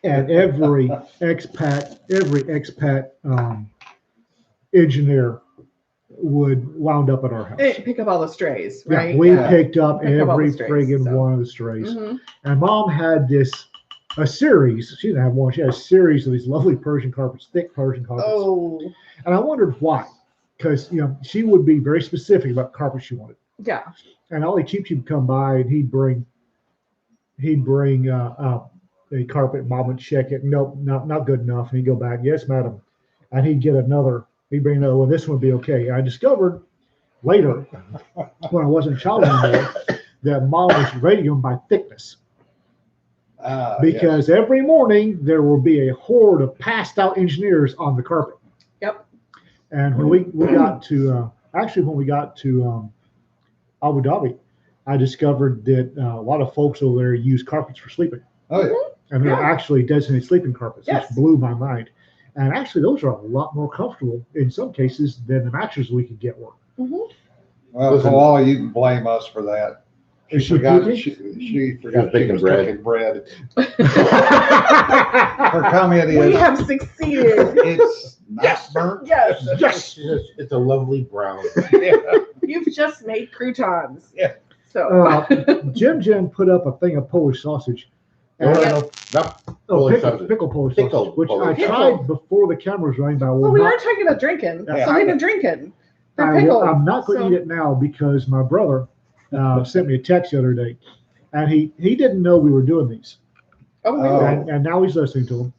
D: And every expat engineer would wound up at our house.
A: Hey, pick up all the strays, right?
D: Yeah, we
B: Yeah.
D: picked up
A: Pick up all the
D: every
A: strays,
D: friggin'
A: so.
D: one of the strays.
A: Mhm.
D: And mom had a series. She didn't have one. She had a series of these lovely Persian carpets, thick Persian carpets.
A: Oh,
D: And I wondered why, because she would be very specific about carpets she wanted.
A: yeah.
D: And Ollie Cheap Cheap would come by and he'd bring a carpet. Mom would check it. Nope, not good enough. And he'd go back. Yes, madam. And he'd get another. He'd bring another one. This one would be okay. I discovered later, when I wasn't a child anymore, that mom was rating them by thickness. Because every morning there will be a horde of passed out engineers on the carpet.
A: Yep.
D: And when we got to Abu Dhabi, I discovered that a lot of folks over there use carpets for sleeping.
B: Oh yeah.
D: And they're
A: Yeah.
D: actually designated sleeping carpets,
A: Yes.
D: which blew my mind. And actually, those are a lot more comfortable in some cases than the mattresses we could get were.
A: Mhm.
B: Well,
C: Listen.
B: Koala, you can blame us for that.
D: Is she
B: forgot
D: puking?
B: she forgot
C: baking
B: she was
C: bread.
B: cooking bread. Her comment
A: We
B: is,
A: have succeeded.
B: it's not burnt.
A: Yes.
D: Yes.
C: It's a lovely brown.
A: You've just made croutons.
B: Yeah.
A: So.
D: JimJim put up a thing of Polish sausage.
C: No,
D: And-
C: no, not
D: Oh,
C: Polish
D: pickle,
C: sausage.
D: pickle Polish
C: Pickle
D: sausage, which
C: Polish
D: I
A: sausage.
D: tried before the camera was running, but I will
A: Well, we
D: not.
A: are talking about drinking.
D: Yeah.
A: So we've been drinking. They're pickled.
D: I'm not going to
A: so-
D: eat it now because my brother sent me a text the other day, and he didn't know we were doing these,
A: Oh,
B: Oh.
A: really?
D: and now he's listening to them.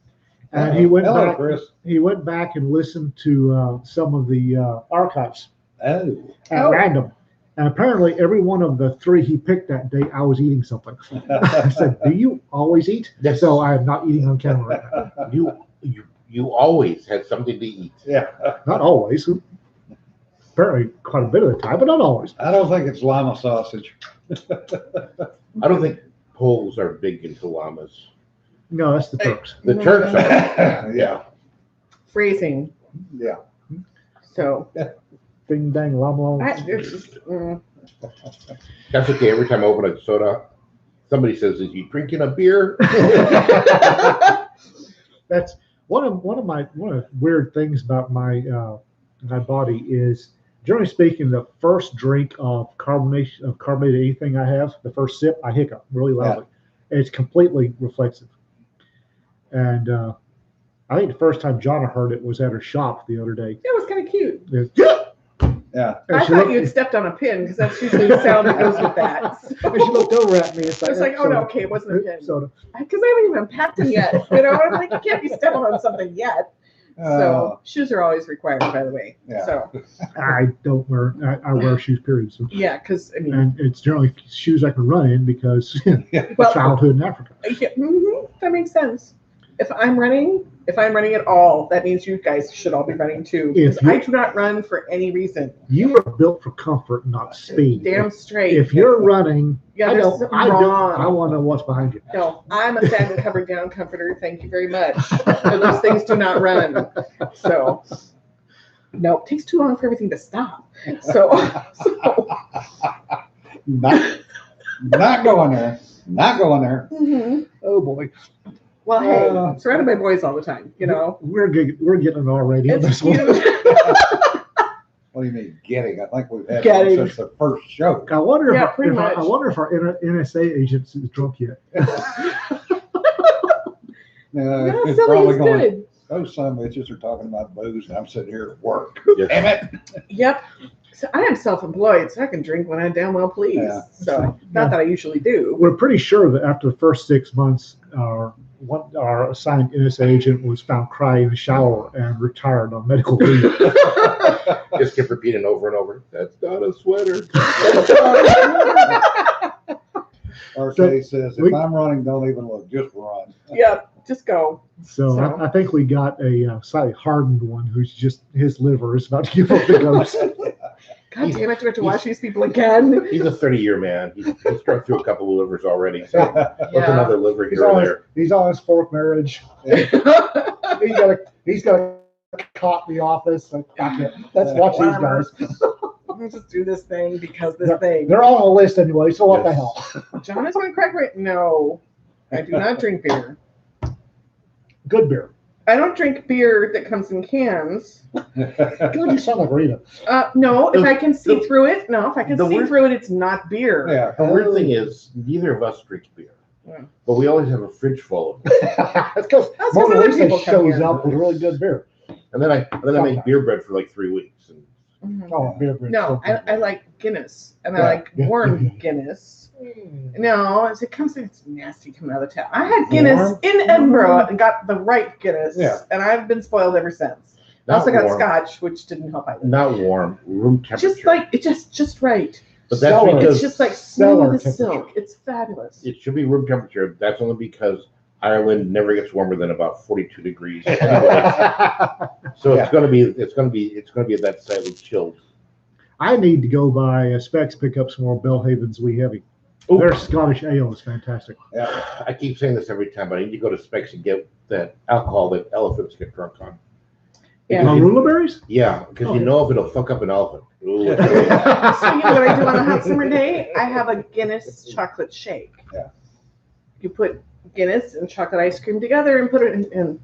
D: And he went
B: Hello,
D: back.
B: Chris.
D: He went back and listened to some of the archives
B: Oh.
D: at
A: Oh.
D: random. And apparently, every one of the three he picked that day, I was eating something. I said, "Do you always eat?"
C: Yes.
D: So I am not eating on camera right now.
C: You always had something to eat.
B: Yeah.
D: Not always. Apparently, quite a bit of the time, but not always.
B: I don't think it's llama sausage.
C: I don't think Poles are big into llamas.
D: No, that's the Turks.
C: The Turks are.
B: Yeah.
A: Freezing.
B: Yeah.
A: So.
D: Ding dang, llama.
A: It's just,
C: That's okay. Every time I open a soda, somebody says, "Is you drinking a beer?"
D: That's one of the weird things about my body is, generally speaking, the first drink of carbonated anything I have, the first sip, I hiccup really loudly. And it's completely reflexive. And I think the first time Jonna heard it was at her shop the other day.
A: It was kind of cute.
B: Yeah.
A: I thought you had stepped on a pin because that's usually the sound that goes with that. So.
D: And she looked over at me. It's
A: like, oh no, okay, it wasn't a pin. Because I haven't even packed them yet. I'm like, you can't be stepping on something yet. So shoes are always required, by the way.
B: Yeah.
A: So
D: I don't wear. I wear shoes, period. So.
A: Yeah, because I mean,
D: and it's generally shoes I can run in because
A: well,
D: childhood in Africa.
A: Yeah, that makes sense. If I'm running at all, that means you guys should all be running too. Because I do not run for any reason.
D: You are built for comfort, not speed.
A: Damn straight.
D: If you're running,
A: yeah,
D: I want to know what's behind you.
A: No, I'm a satin covered down comforter. Thank you very much. Those things do not run. So, no, it takes too long for everything to stop. So.
B: Not going there. Not going there.
A: Mm-hmm.
D: Oh boy.
A: Well, hey, surrounded by boys all the time, you know.
D: We're getting it already.
A: It's cute.
B: What do you mean getting? I think we've had one since the first show.
D: I wonder
A: Yeah,
D: if
A: pretty much.
D: I wonder if our NSA agent is drunk yet.
A: No,
B: It's
A: silly
B: probably
A: is
B: going,
A: good.
B: those son of bitches are talking about booze and I'm sitting here at work.
C: Yes.
B: Damn it.
A: Yep. So I am self-employed, so I can drink when I damn well please.
B: Yeah.
A: So not that I usually do.
D: We're pretty sure that after the first 6 months, our assigned NSA agent was found crying in the shower and retired on medical leave.
C: Just kept repeating over and over. That's not a sweater.
B: RK says, if I'm running, don't even look, just run.
A: Yep. Just go.
D: So I think we got a slightly hardened one who's just, his liver is about to give up the ghost.
A: God damn it, do I have to watch these people again?
C: He's a 30-year man. He's struck through a couple of livers already. So what's
A: Yeah.
C: another liver here or there?
D: He's on his fourth marriage. He's got a caught in the office. Let's watch these guys.
A: Let's just do this thing because this thing.
D: They're all on a list anyway, so what the hell?
A: John is going to crack right. No, I do not drink beer.
D: Good beer.
A: I don't drink beer that comes in cans.
D: God, you sound like Rita.
A: No, if I can see through it. No, if I can see
C: weird-
A: through it, it's not beer.
B: Yeah.
C: The weird thing is, neither of us drinks beer.
A: Yeah.
C: But we always have a fridge full of it.
D: That's because
A: That's 'cause
D: Mona
A: other
D: Lisa
A: people come
D: shows
A: here.
D: up with really good beer.
C: And then I make beer bread for like 3 weeks. And
A: Mhm.
D: Oh, beer.
A: No, I like Guinness, and I
B: Yeah.
A: like warm Guinness. No, as it comes, it's nasty coming out of the tap. I had Guinness
D: Warm?
A: in Edinburgh and got the right Guinness,
B: Yeah.
A: and I've been spoiled ever since. I
C: Not
A: also got
C: warm.
A: Scotch, which didn't help either.
C: Not warm, room temperature.
A: Just like it, just right.
C: But that's
D: Cellar.
A: It's
C: because
A: just like
D: cellar
A: smooth as silk. It's fabulous.
C: it should be room temperature. That's only because Ireland never gets warmer than about 42 degrees. Anyway. So
B: Yeah.
C: it's gonna be that slightly chilled.
D: I need to go by Specs, pick up some more Bellhaven's Wee Heavy.
C: Ooh.
D: Their Scottish ale is fantastic.
B: Yeah.
C: I keep saying this every time, but I need to go to Specs and get that alcohol that elephants get drunk on.
A: Yeah.
C: Because
D: Marula berries?
C: Yeah, because you know if it'll fuck up an elephant. Ooh,
A: So you know what I do on a hot summer day? I have a Guinness chocolate shake.
B: Yeah.
A: You put Guinness and chocolate ice cream together and put it in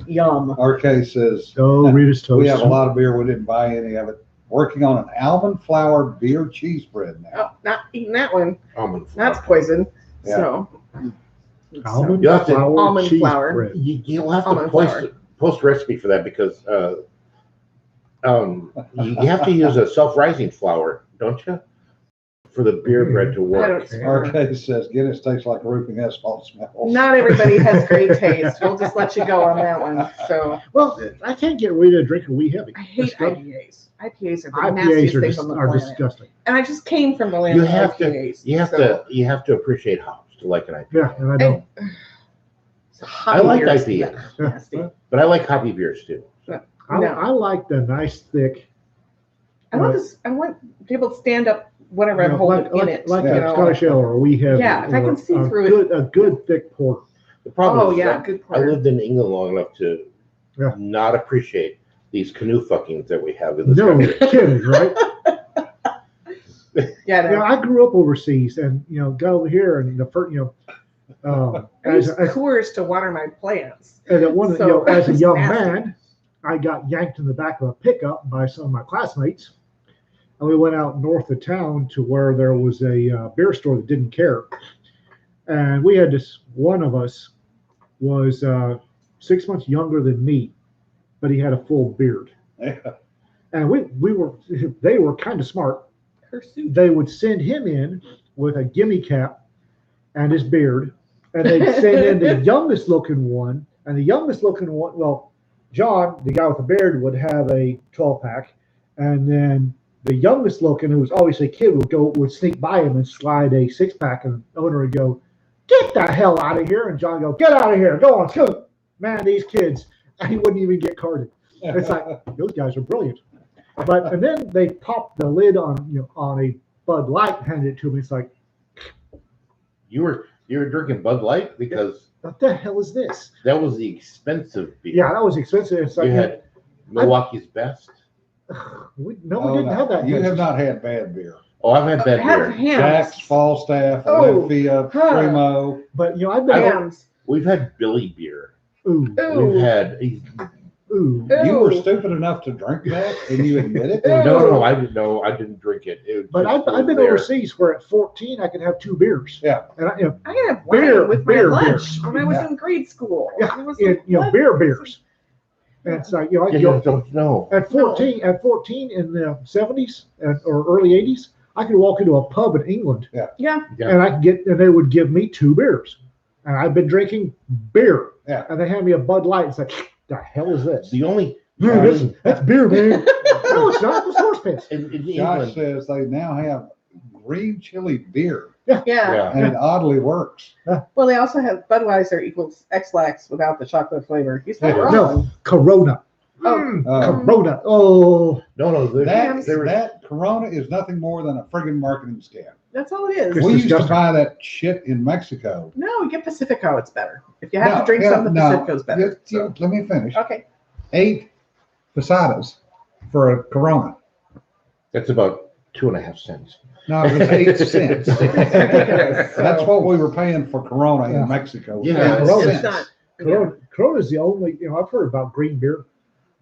A: yum.
B: RK says,
D: Oh, Rita's toast.
B: we have a lot of beer, we didn't buy any of it. Working on an almond flour beer cheese bread now.
A: Oh, not eating that one.
C: almond
A: That's
C: flour.
A: poison.
B: Yeah.
A: So
D: Almond
C: You have to-
D: flour
A: Almond
D: cheese
A: flour.
D: bread.
C: You'll have to
A: Almond
C: post a recipe for that because you have to use a self-rising flour, don't you? For the beer bread to
A: I
C: work.
A: don't.
B: RK says, Guinness tastes like roofing asphalt smells.
A: Not everybody has great taste. We'll just let you go on that one. So
D: Well, I can't get Rita to drink a Wee Heavy.
A: I hate
D: That's good.
A: IPAs. IPAs are the
D: IPAs
A: nastiest
D: are,
A: things on the
D: are
A: planet.
D: disgusting.
A: And I just came from the land
C: You
A: of
C: have to,
A: IPAs.
C: you have to appreciate hops to like an IPA.
D: Yeah, and I don't.
C: I like
A: beers,
C: IPAs.
A: nasty.
C: But I like hoppy beers too.
D: I like the nice thick.
A: I want this. I want to be able to stand up whenever I'm holding in it.
D: Like
A: you
D: a
A: know?
D: Scottish ale or a Wee Heavy.
A: Yeah, if I
D: or
A: can see
D: a
A: through
D: good, a good thick porter.
C: The problem
A: Oh
C: is
A: yeah,
C: that
A: good
C: I
A: part.
C: lived in England long enough to
D: Yeah.
C: not appreciate these canoe fuckings that we have in this
D: No
C: country.
D: kidding, right?
A: Yeah, no.
D: I grew up overseas, and got over here, and the first,
A: I
D: As,
A: use
D: as,
A: Coors to water my plants.
D: and at one,
A: So,
D: as a
A: it's
D: young
A: nasty.
D: man, I got yanked in the back of a pickup by some of my classmates, and we went out north of town to where there was a beer store that didn't care, and we had this. One of us was 6 months younger than me, but he had a full beard, and they were kind of smart.
A: Pursuit.
D: They would send him in with a gimme cap and his beard, and they'd send in the youngest looking one, and the youngest looking one, well, John, the guy with the beard, would have a 12-pack, and then the youngest looking, who was always a kid, would sneak by him and slide a 6-pack, and the owner would go, "Get the hell out of here!" And John would go, "Get out of here! Go on, scoot!" Man, these kids, and he wouldn't even get carded. It's like those guys are brilliant. And then they popped the lid on a Bud Light, and handed it to me. It's like,
C: You were drinking Bud Light because
D: what the hell is this?
C: that was the expensive beer.
D: Yeah, that was expensive. It's like,
C: You had Milwaukee's Best.
D: we didn't have that.
B: You
D: yet.
B: have not had bad beer.
C: Oh, I've had bad
A: Have
C: beer.
A: hams.
B: Jack's, Falstaff,
A: Oh,
B: Olympia,
A: huh.
B: Primo.
D: But I've been.
A: Hams.
C: We've had Billy beer.
D: Ooh,
A: Ooh.
C: We've had
D: ooh.
B: You were
A: Ooh.
B: stupid enough to drink that, and you admit it.
A: Ooh.
C: no, I didn't know. I didn't drink it.
D: But I've been overseas where at 14 I could have 2 beers.
B: Yeah.
D: And
A: I could have wine
D: Beer,
A: with my
D: beer,
A: lunch when I was
B: Yeah.
A: in grade school.
D: Yeah,
A: It was
D: and,
A: like,
D: beers. And it's like,
C: You don't know.
D: at 14 in the 70s or early 80s, I could walk into a pub in England
A: yeah.
D: and they would give me 2 beers. And I've been drinking beer.
B: Yeah.
D: And they hand me a Bud Light. It's like, the hell is this?
C: The only
D: That's beer, man. No, it's not. It's horse piss.
C: in
B: Josh
C: England.
B: says they now have green chili beer,
A: Yeah.
C: Yeah.
B: and it oddly works.
A: Well, they also have Budweiser equals X-Lax without the chocolate flavor. He's not wrong.
D: No, Corona.
A: Oh.
D: Corona. Oh.
C: No,
B: That Corona is nothing more than a friggin' marketing scam.
A: That's all it is.
D: It's
B: We used to
D: disgusting.
B: buy that shit in Mexico.
A: No, get Pacifico. It's better. If you have
B: No,
A: to drink
B: yeah,
A: something,
B: no,
A: Pacifico's better.
B: Let me finish.
A: Okay.
B: 8 Posadas for a Corona.
C: That's about 2.5 cents.
B: No, it was 8 cents.
A: Ridiculous.
B: That's what we were paying for Corona
D: Yeah.
B: in Mexico.
C: Yeah,
A: No,
D: Corona.
A: it's not. Yeah.
D: Corona is the only, I've heard about green beer.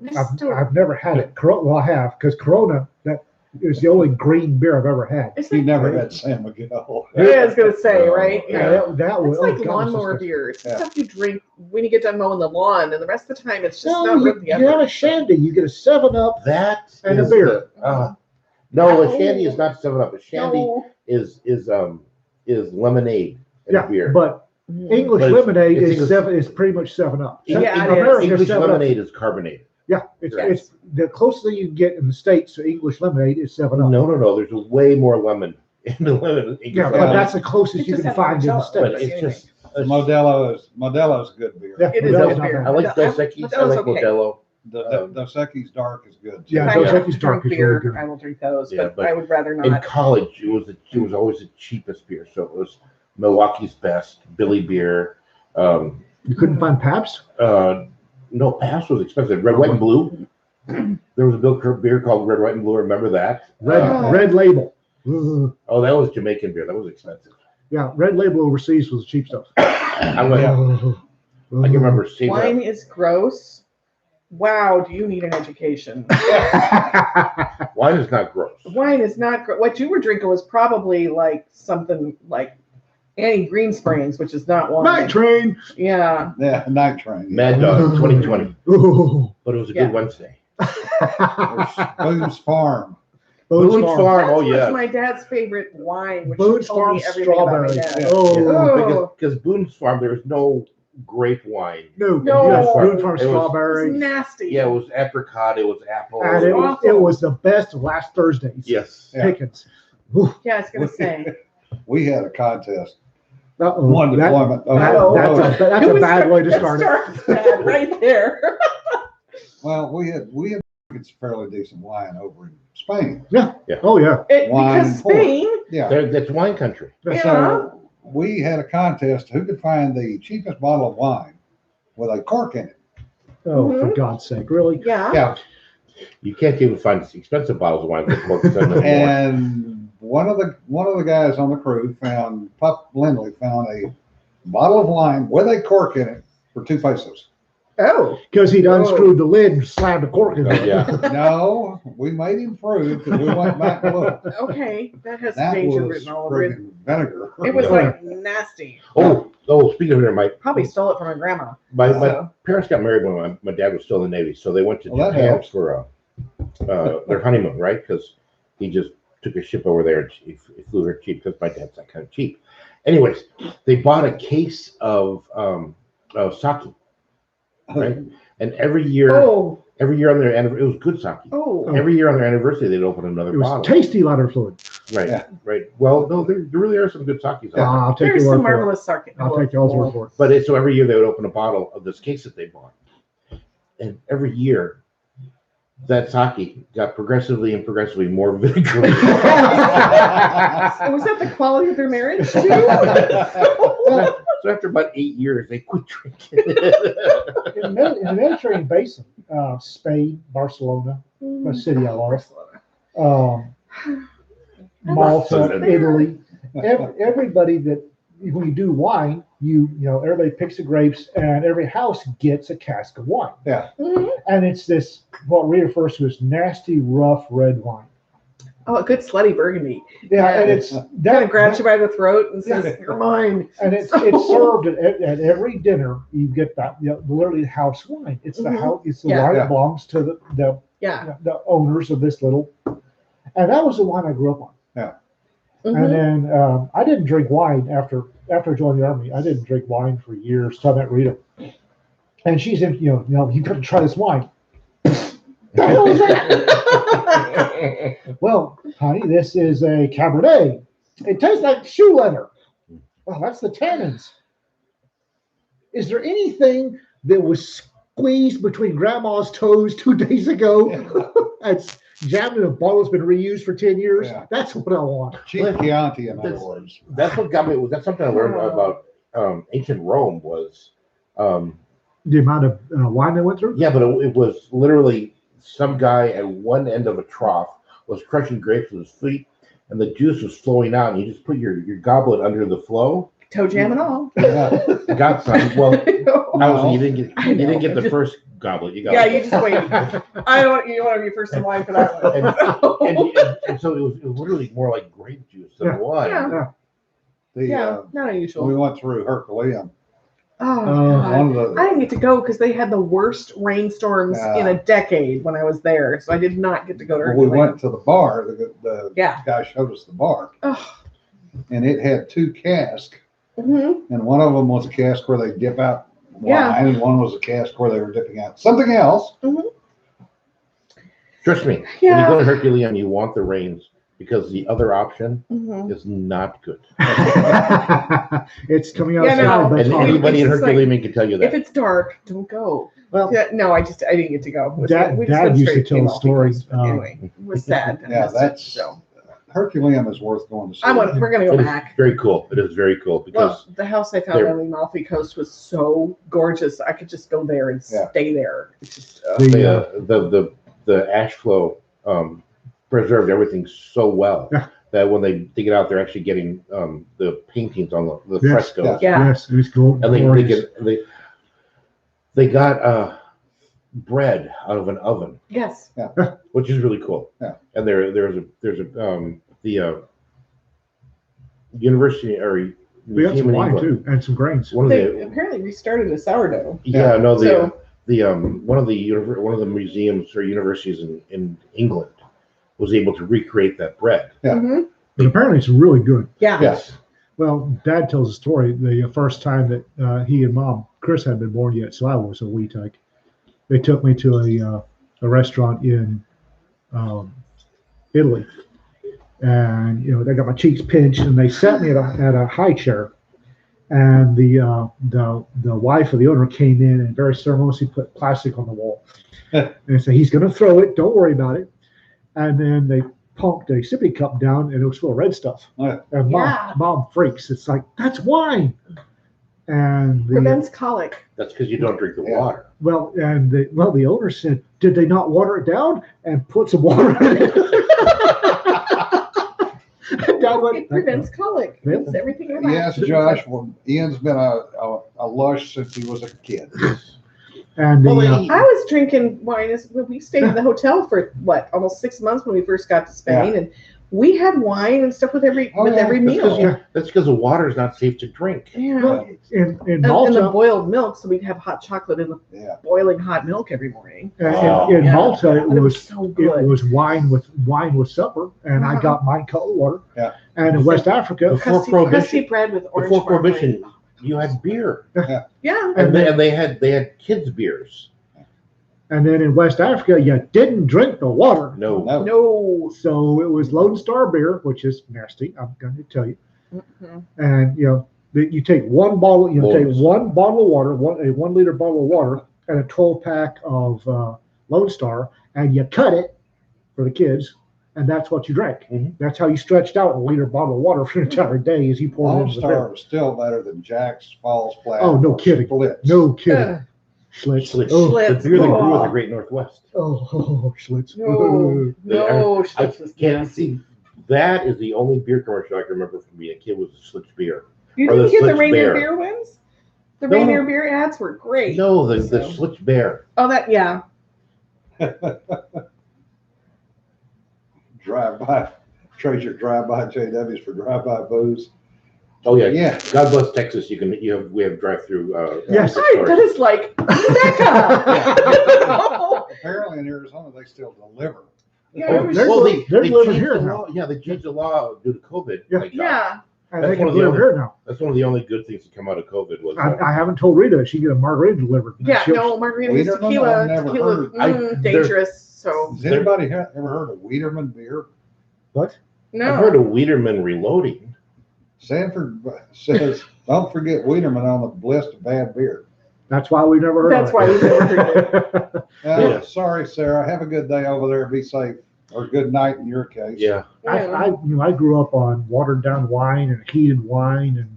A: It's still-
D: I've never had it. Corona, well, I have, because Corona, that is the only green beer I've ever had.
A: It's
B: You
A: like,
B: never had San Miguel.
A: yeah, I was gonna say, right?
D: Yeah, that was
A: It's like
D: oh, God,
A: lawnmower
D: it's
A: beer. It's
B: Yeah.
A: stuff you drink when you get done mowing the lawn, and the rest of the time it's just
D: No,
A: not
D: you,
A: worth the
D: you have
A: effort.
D: a shandy. You get a 7-Up.
C: That
D: And a
C: is
D: beer.
C: no, a shandy is not 7-Up. A shandy
A: No.
C: is lemonade and
D: Yeah,
C: beer.
D: but
A: Mm.
D: English
C: But it's-
D: lemonade
C: it's
D: is
C: English-
D: seven is pretty much 7-Up.
A: Yeah, it is.
D: American
C: English
D: 7-Up.
C: lemonade is carbonated.
D: Yeah, it's
A: Yes.
D: the closest thing you can get in the States to English lemonade is 7-Up.
C: No. There's way more lemon in the lemon. English
D: Yeah, but
C: lemonade.
D: that's the closest
A: It
D: you
A: just
D: can
A: has
D: find in the
A: chocolate.
C: But
D: States.
C: it's just.
B: Modelo's good beer.
D: Yeah,
A: It is
D: Modelo's
A: good
D: not
A: beer.
D: bad.
C: I like
A: Modelo's
C: Dos Equis. I like
A: okay.
C: Modelo.
B: The Dos Equis Dark is good. too.
D: Yeah,
A: If I
D: Dos
A: have
D: Equis
A: to
D: Dark
A: drink
D: is really
A: beer,
D: good.
A: I will drink those,
C: Yeah,
A: but
C: but
A: I would rather
C: In
A: not.
C: college, it was always the cheapest beer. So it was Milwaukee's Best, Billy Beer.
D: You couldn't find Pabst?
C: No, Pabst was expensive. Red, White, and Blue. There was a beer called Red, White, and Blue. Remember that?
D: Red Label. Ugh.
C: Oh, that was Jamaican beer. That was expensive.
D: Yeah, Red Label overseas was the cheap stuff.
C: I can remember seeing
A: Wine is gross. Wow, do you need an education?
C: that. Wine is not gross.
A: Wine is not what you were drinking was probably like something like Annie Green Springs, which is not wine.
D: Night Train.
A: Yeah.
B: Yeah, Night Train.
C: Mad Dog 2020.
D: Ooh.
C: But it was a
A: Yeah.
C: good Wednesday.
B: Boone's Farm.
C: Boone's
A: That's
C: Farm. Oh,
A: what's
C: yeah.
A: my dad's favorite wine, which
D: Boone's
A: told
D: Farm
A: me everything about my
D: strawberry.
A: dad.
B: Yeah.
D: Oh.
C: Because Boone's Farm, there was no grape wine.
D: No.
A: No.
D: Yes, Boone Farm
C: It was-
A: It's
D: strawberry.
A: nasty.
C: Yeah, it was apricot. It was apple.
D: And it was,
A: awful.
D: it was the best of last Thursday's.
C: Yes.
B: Yeah.
D: Pickens. Ooh.
A: Yeah, I was gonna say.
B: We had a contest.
D: Uh-oh.
B: One
D: That-
B: deployment.
D: that's a bad way to start it.
A: Starts bad right there.
B: Well, we had it's fairly decent wine over in Spain.
D: Oh, yeah.
B: Wine
A: Because
B: and pork.
A: Spain,
B: Yeah.
C: That's wine country.
A: Yeah.
B: So we had a contest who could find the cheapest bottle of wine with a cork in it.
D: Oh, for
A: Mhm.
D: God's sake. Really?
A: yeah.
B: Yeah.
C: You can't even find expensive bottles of wine with more than no more.
B: And one of the guys on the crew found Pup Lindley found a bottle of wine with a cork in it for 2 pesos.
A: Oh.
D: Because he'd unscrewed the lid and slammed the cork in there.
C: Yeah.
B: No, we made him prove because we went back and looked.
A: Okay, that has
B: That
A: danger
B: was
A: written all over it.
B: friggin' vinegar.
A: It was like nasty.
C: Oh, speaking of it,
A: Probably stole it from my grandma.
C: my
A: So.
C: parents got married when my dad was still in the Navy, so they went to
B: Well, that
C: Japan
B: helps.
C: for their honeymoon, right? Because he just took a ship over there and he flew her cheap because my dad's that kind of cheap. Anyways, they bought a case of sake, right? And every year on their anniversary, it was good sake.
A: Oh.
C: Every year on their anniversary, they'd open another
D: It was
C: bottle.
D: tasty lighter fluid.
C: Right,
B: Yeah.
C: right. Well, no, there really are some good sakes.
B: Yeah.
D: I'll take
A: There's
D: your
A: some
D: word for it.
A: marvelous sake.
D: I'll take y'all's word for it.
C: But so every year they would open a bottle of this case that they bought. And every year, that sake got progressively more vinegary.
A: Was that the quality of their marriage too?
C: So after about 8 years, they quit drinking.
D: In the Mediterranean basin, Spain, Barcelona, the city I love, Malta, Italy, everybody that when you do wine, you know everybody picks the grapes and every house gets a cask of wine.
B: Yeah.
A: Mhm.
D: And it's this what we refer to as nasty, rough red wine.
A: Oh, a good slutty burgundy.
D: Yeah, and it's
A: Kind of grabs you by the throat and says,
B: Yeah.
A: "You're mine."
D: and it's served at every dinner. You get that, literally house wine. It's the
A: Mhm.
D: house. It's the
A: Yeah.
D: wine
B: Yeah.
D: that belongs to
A: Yeah.
D: the owners of this little. And that was the wine I grew up on.
A: Mhm.
D: And then I didn't drink wine after joining the army. I didn't drink wine for years. Till I met Rita, and she's in. You got to try this wine. The hell is that? Well, honey, this is a Cabernet. It tastes like shoe leather. Well, that's the tannins. Is there anything that was squeezed between Grandma's toes 2 days ago? That's jammed in a bottle that's been reused for 10 years.
B: Yeah.
D: That's what I want.
B: Cheap Chianti, in other
C: That's-
B: words.
C: That's what got me. That's something I learned about ancient Rome was,
D: The amount of wine they went through.
C: yeah, but it was literally some guy at one end of a trough was crushing grapes with his feet, and the juice was flowing out, and you just put your goblet under the flow.
A: Toe jam and all.
B: Yeah.
C: Got some. Well,
B: No.
C: you didn't get the first goblet. You got
A: Yeah, you just wait. I don't. You want to be first in line for that one.
C: and so it was literally more like grape juice than
D: Yeah.
C: wine.
A: Yeah.
B: The,
A: Yeah, not unusual.
B: we went through Herculeum.
A: Oh, God.
B: One of
A: I didn't get to go because they had the worst rainstorms in a decade when I was there, so I did not get to go to.
B: we
A: Herculean.
B: went to the bar. The
A: Yeah.
B: guy showed us the bar,
A: Oh.
B: and it had 2 casks,
A: Mhm.
B: and one of them was a cask where they dip out wine,
A: Yeah.
B: and one was a cask where they were dipping out something else.
C: Trust me, when
A: Yeah.
C: you go to Herculean, you want the rains because the other option
A: Mhm.
C: is not good.
D: It's coming
A: Yeah,
D: outside.
A: no.
D: but it's
C: And
D: hard.
C: anybody in
A: It's just like-
C: Herculean can tell you
A: If
C: that.
A: it's dark, don't go.
D: Well,
A: Yeah, no, I didn't get to go. It was-
D: Dad-
A: we just
D: Dad
A: went
D: used to
A: straight
D: tell a
A: Amalfi
D: story,
A: Coast, but anyway, it was sad. I
B: Yeah,
A: missed it,
B: that's
A: so.
B: Herculeum is worth going to see.
A: We're gonna go
C: It is
A: back.
C: very cool. It is very cool
A: Well,
C: because
A: the house I found
C: they're-
A: on the Amalfi Coast was so gorgeous. I could just go there and
B: Yeah.
A: stay there. It's just,
C: the ash flow preserved everything so well
D: Yeah.
C: that when they dig it out, they're actually getting the paintings on the
D: Yes.
C: frescoes.
A: yeah.
D: Yes, it was cool.
C: And
D: Glorious.
C: they got bread out of an oven,
A: Yes.
C: which is really cool.
B: Yeah.
C: And there's the university or
D: We got
C: museum
D: some
C: in
D: wine
C: England.
D: too, and some grains.
C: One of
A: They
C: the
A: apparently restarted a sourdough.
C: yeah, no
A: So-
C: one of the museums or universities in England was able to recreate that bread.
B: Yeah.
A: Mhm.
D: But apparently it's really good.
A: Yeah.
B: Yes.
D: Well, Dad tells a story. The first time that he and Mom, Chris, hadn't been born yet, so I was a wee tyke. They took me to a restaurant in Italy, and they got my cheeks pinched, and they sat me at a high chair, and the wife of the owner came in and very ceremoniously put plastic on the wall, and they said he's going to throw it. Don't worry about it. And then they pumped a sippy cup down, and it was full of red stuff.
B: Yeah.
D: And
A: Yeah.
D: mom freaks. It's like, that's wine. And
A: Prevents colic.
C: That's because you don't drink the
B: Yeah.
C: water.
D: the owner said, did they not water it down and put some water in it? Dad went,
A: It prevents colic.
D: Yep.
A: It's everything about
B: Yes, Josh, well, Ian's been a lush since he was a kid.
D: And
C: Well,
A: I was drinking wine when we stayed in the hotel for almost 6 months when we first got to Spain, and we had wine and stuff with every meal.
C: That's because the water is not safe to drink.
A: Yeah.
D: in
A: And
D: Malta,
A: the boiled milk, so we'd have hot chocolate in the boiling hot milk every morning.
D: in Malta, it was
A: so good.
D: it was wine with supper, and I got mine cold water.
B: Yeah.
D: And in West Africa,
A: crusty bread with orange
C: Before
A: marmalade.
C: Prohibition, you had beer,
A: Yeah.
C: and they had kids beers.
D: and then in West Africa, you didn't drink the water.
C: No.
A: No.
D: So it was Lone Star beer, which is nasty. I'm going to tell you.
A: Mm-hmm.
D: And you take one bottle, take
C: Loads.
D: one bottle of water, a 1 liter bottle of water, and a 12-pack of Lone Star, and you cut it for the kids, and that's what you drank.
C: Mhm.
D: That's how you stretched out a liter bottle of water for an entire day as you poured it
B: Lone
D: into the
B: Star
D: beer.
B: was still better than Jack's, Falls Flat.
D: Oh, no
B: or
D: kidding.
B: Schlitz.
D: No kidding. Schlitz.
C: Schlitz.
D: Oh,
C: The
A: Schlitz.
C: beer that grew with
A: Oh.
C: the Great Northwest.
D: Schlitz.
A: No.
C: I
A: Schlitz was
C: can't
A: nasty.
C: see. That is the only beer commercial I can remember from being a kid was the Schlitz beer.
A: You
C: Or the
A: didn't get the
C: Schlitz
A: reindeer
C: beer.
A: beer ones? The
C: No.
A: reindeer beer ads were great.
C: No, the
A: So-
C: Schlitz beer.
A: Oh, yeah.
B: Treasure drive-by JWs for drive-by booze.
C: Oh yeah.
B: Yeah.
C: God bless Texas. We have drive-through.
D: Yes.
A: All right, that is like Rebecca.
B: Apparently in Arizona, they still deliver.
A: Yeah,
C: Oh,
A: it was-
D: they're
C: well,
D: living
C: they changed
D: here
C: the
D: now.
C: law. Yeah, they changed the law due to COVID.
D: Yeah.
C: Thank God.
A: yeah.
D: And
C: That's
D: they can
C: one of the
D: deliver here now.
C: That's one of the only good things that come out of COVID was.
D: I haven't told Rita she can get a margarita delivered.
A: Yeah,
D: She'll-
A: no, margarita
B: Wienerman,
A: is tequila.
B: I've never
A: Tequila,
B: heard.
A: dangerous. So
B: Has anybody ever heard of Wiederman beer?
D: What?
A: no.
C: I've heard of Wiederman reloading.
B: Sanford says, don't forget Wiederman on the list of bad beer.
D: That's why we never heard
A: That's
D: of
A: why
D: it.
A: we never heard it.
C: Yeah.
B: Sorry, Sarah. Have a good day over there. Be safe. Or good night in your case.
C: Yeah.
D: I grew up on watered down wine and heated wine and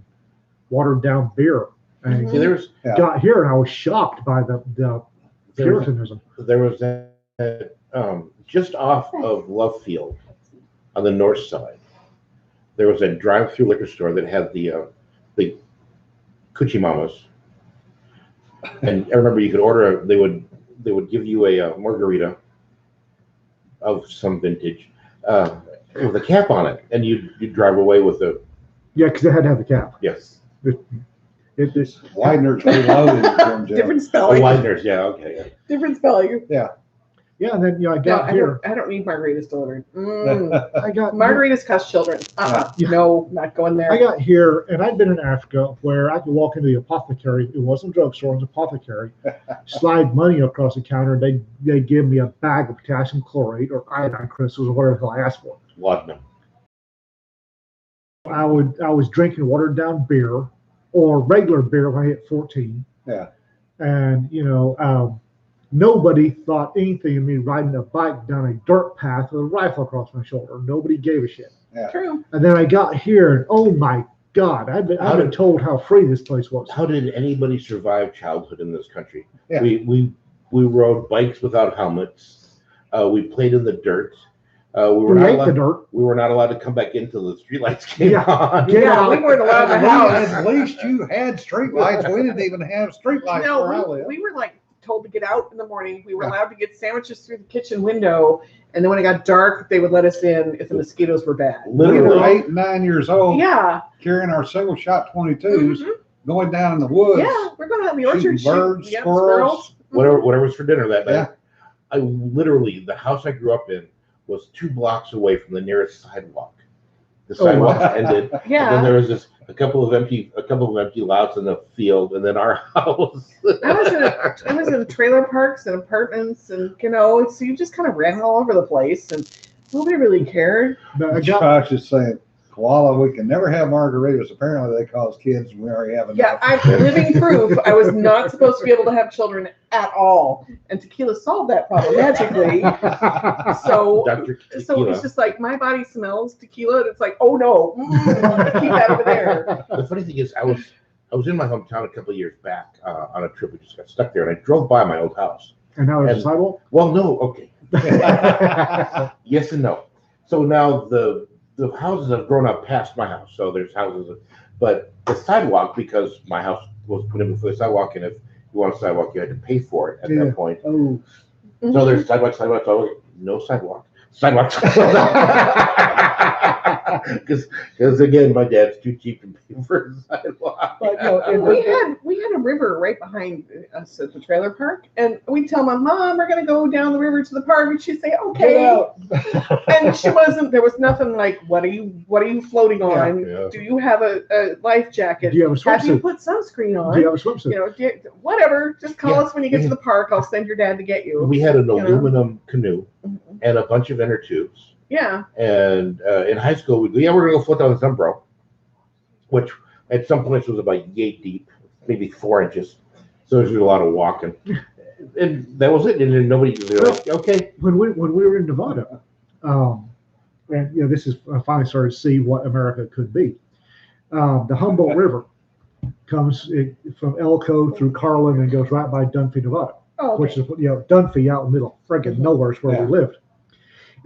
D: watered down beer. And
C: See, there was
D: got here and I was shocked by the
C: there was,
D: Puritanism.
C: there was that just off of Love Field on the north side. There was a drive-through liquor store that had the Coochie Mamas, and I remember you could order. They would give you a margarita of some vintage with a cap on it, and you drive away with a
D: Yeah, because they had to have the cap.
C: yes.
D: It's
B: Widener's reloaded. JimJim.
A: Different
C: Oh,
A: spelling.
C: Widener's, yeah, okay.
A: Different spelling.
D: yeah, and then I
A: No,
D: got here.
A: I don't need margaritas delivered.
D: I got
A: Margaritas cost children.
D: Yeah.
A: No, not going there.
D: I got here, and I'd been in Africa where I could walk into the apothecary. It wasn't a drugstore; it was an apothecary. Slide money across the counter. They give me a bag of potassium chlorate or iodine crystals or whatever the hell I asked for.
C: Laudanum.
D: I was drinking watered down beer or regular beer when I hit 14.
B: Yeah.
D: And nobody thought anything of me riding a bike down a dirt path with a rifle across my shoulder. Nobody gave a shit.
A: True.
D: And then I got here, and oh my God, I've been told how free this place was.
C: How did anybody survive childhood in this country?
B: Yeah.
C: We rode bikes without helmets. We played in the dirt. We were
D: We
C: not
D: ate the
C: allowed.
D: dirt.
C: We were not allowed to come back into the streetlights came
D: Yeah.
C: on.
D: Get
A: Yeah,
D: out.
A: we weren't allowed to house.
B: At least you had streetlights. We didn't even have streetlights where I
A: No,
B: live.
A: we were like told to get out in the morning. We were
B: Yeah.
A: allowed to get sandwiches through the kitchen window, and then when it got dark, they would let us in if the mosquitoes were bad.
B: We were
C: Literally.
B: 8 and 9 years old,
A: Yeah.
B: carrying our single shot 22s,
A: Mhm.
B: going down in the woods.
A: Yeah, we're going out in the orchard.
B: Shooting birds,
A: yeah,
B: squirrels.
C: Whatever was for dinner that night.
B: Yeah.
C: I literally, the house I grew up in was 2 blocks away from the nearest sidewalk. The
D: Oh,
C: sidewalk
B: wow.
C: ended.
A: Yeah.
C: And then there was just a couple of empty lots in the field, and then our house.
A: I was in trailer parks and apartments, and so you just kind of ran all over the place, and nobody really cared.
D: But I got,
B: Josh is saying, Koala, we can never have margaritas. Apparently they cause kids and we already have enough.
A: Yeah, I'm living proof. I was not supposed to be able to have children at all, and tequila solved that problem magically. So
C: Dr.
A: So
C: Tequila.
A: it's just like my body smells tequila, and it's like, oh no, keep that over there.
C: The funny thing is, I was in my hometown a couple of years back on a trip. We just got stuck there, and I drove by my old house.
D: and now there's a
C: And-
D: sidewalk.
C: Well, no, okay. Yes and no. So now the the houses have grown up past my house, so there's houses, but the sidewalk, because my house was put in before the sidewalk, and if you want a sidewalk, you had to pay for it at
D: Yeah.
C: that point.
D: Oh,
C: So there's sidewalk, no sidewalk. Because again, my dad's too cheap to pay for a sidewalk.
D: but you know,
A: We had a river right behind us at the trailer park, and we'd tell my mom we're gonna go down the river to the park, and she'd say
D: get
A: okay,
D: out.
A: and she wasn't. There was nothing like what are you floating on?
C: Yeah.
A: Do you have a life jacket?
D: Do you have a
A: Have you
D: swimsuit?
A: put sunscreen on?
D: Do you have a swimsuit?
A: You know, whatever. Just call
C: Yeah.
A: us when you get to the park. I'll send your dad to get you.
C: We had an
A: You know?
C: aluminum canoe
A: Mhm.
C: and a bunch of inner tubes.
A: Yeah.
C: And in high school, we're gonna go float down this umbro, which at some points was about yay deep, maybe 4 inches. So there's a lot of walking, and that was it. And then nobody, they're like, okay,
D: When we were in Nevada, and you know, this is I finally started to see what America could be. The Humboldt River comes from Elko through Carlin and goes right by Dunphy, Nevada,
A: Oh,
D: which is Dunphy out in the middle, friggin' nowhere is where
B: Yeah.
D: we lived.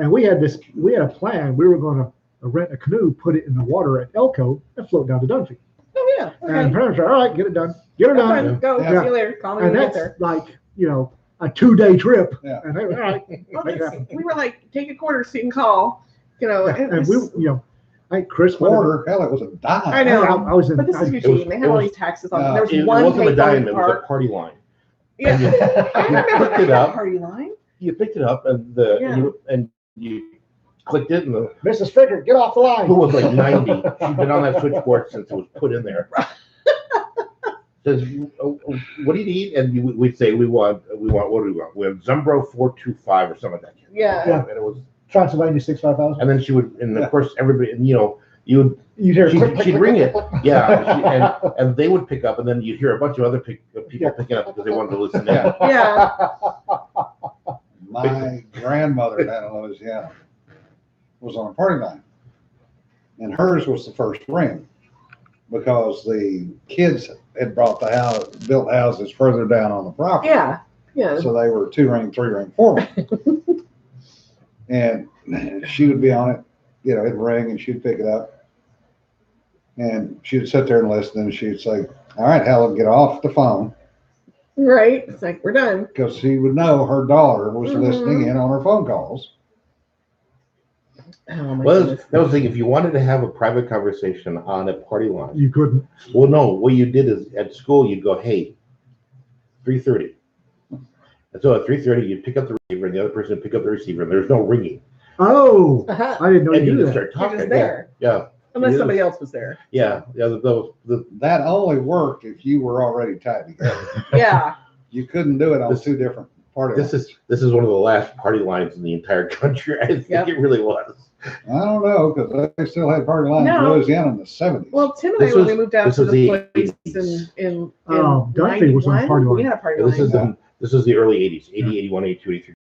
D: And we had a plan. We were going to rent a canoe, put it in the water at Elko, and float down to Dunphy.
A: oh yeah.
D: And
A: Okay.
D: parents are all right, get it done, get her
A: Have
D: done.
A: fun. Go.
B: Yeah.
A: See you later. Call me when
D: And
A: you get
D: that's
A: there.
D: like a 2-day trip.
B: Yeah.
D: And they were all right.
A: Well,
D: make it
A: that's-
D: happen.
A: we were like, take a quarter so you can call. You know, it
D: And
A: was-
D: we, I think Chris went.
B: Quarter, hell, it was a dime.
A: I know.
D: I was in.
A: But this is
C: It was-
A: Eugene. They
C: it
A: had all
C: was-
A: these taxes on.
B: no,
A: There was
C: it
A: one
C: wasn't a
A: payphone
C: dime, it was a
A: park.
C: party line.
A: Yeah,
C: And you-
A: I remember
C: picked it up.
A: Party line.
C: You picked it up and you clicked it, and the
D: Mrs. Fricker, get off the line.
C: who was like 90. She'd been on that switchboard since it was put in there. Says, "Oh, what do you need?" And we'd say, we want, what do we want? We have Zumbro 425 or something like that.
A: Yeah.
D: Yeah.
C: And it was,
D: Transylvania 65000.
C: and then she would, and
B: Yeah.
C: of course, everybody, and you would,
D: You'd hear.
C: she'd-
D: click, click,
C: she'd
D: click,
C: ring
D: click,
C: it.
D: click, click.
C: yeah, and they would pick up, and then you'd hear a bunch of other people picking up because they wanted to listen in.
B: Yeah.
A: Yeah.
B: My grandmother down in Louisiana was on a party line, and hers was the first ring because the kids had brought built houses further down on the property.
A: Yeah. Yeah.
B: So they were 2-ring, 3-ring, 4-ring. And she would be on it, it'd ring and she'd pick it up. And she'd sit there and listen and she'd say, all right, Helen, get off the phone.
A: Right. It's like we're done.
B: Because she would know her daughter was
A: Mhm.
B: listening in on her phone calls.
A: Oh my
C: Well,
A: goodness.
C: that was the thing. If you wanted to have a private conversation on a party line,
D: You couldn't.
C: well, no, what you did is at school, you'd go, hey, 3:30. And so at 3:30, you'd pick up the receiver and the other person would pick up the receiver and there's no ringing.
D: Oh,
A: Uh-huh.
D: I didn't know
C: And
D: you
C: you
D: did
C: just
D: that.
C: start
A: You're
C: talking.
A: just there.
C: Yeah.
A: Unless
C: It
A: somebody
C: is.
A: else was there.
C: Yeah. The
B: That only worked if you were already tied together.
A: Yeah.
B: You couldn't do it on
C: This-
B: two different party
C: this
B: lines.
C: is one of the last party lines in the entire country. I think
A: Yep.
C: it really was.
B: I don't know, because they still had party lines in
A: No.
B: Louisiana in the 70s.
A: Well, Tim and I,
C: This
A: when
C: was-
A: we moved out
C: this
A: to
C: was
A: the
C: the
A: place
C: 80s.
A: in
D: Dunphy was on
A: 91,
D: party line.
A: we had a party
C: This is
A: line.
C: this is the early 80s, 80, 81, 82, 83,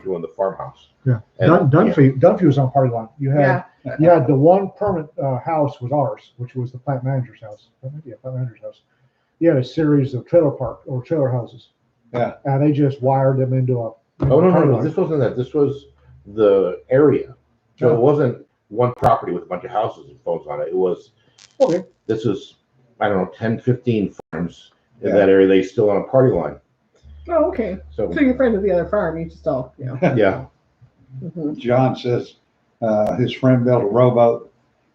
C: doing the farmhouse.
D: Yeah.
C: And-
D: Dunphy was on party line.
A: Yeah.
D: You had the one permanent house was ours, which was the plant manager's house. Yeah, plant manager's house. You had a series of trailer park or trailer houses.
B: Yeah.
D: And they just wired them into a.
C: Oh, no,
D: party
C: no,
D: line.
C: this wasn't that. This was the area. So
B: Oh.
C: it wasn't one property with a bunch of houses and phones on it. It was,
D: Okay.
C: this is, I don't know, 10, 15 farms in
B: Yeah.
C: that area. They still on a party line.
A: Oh, okay.
C: So,
A: So you're friends with the other farm. You just all,
C: yeah.
A: Mhm.
B: John says his friend built a rowboat.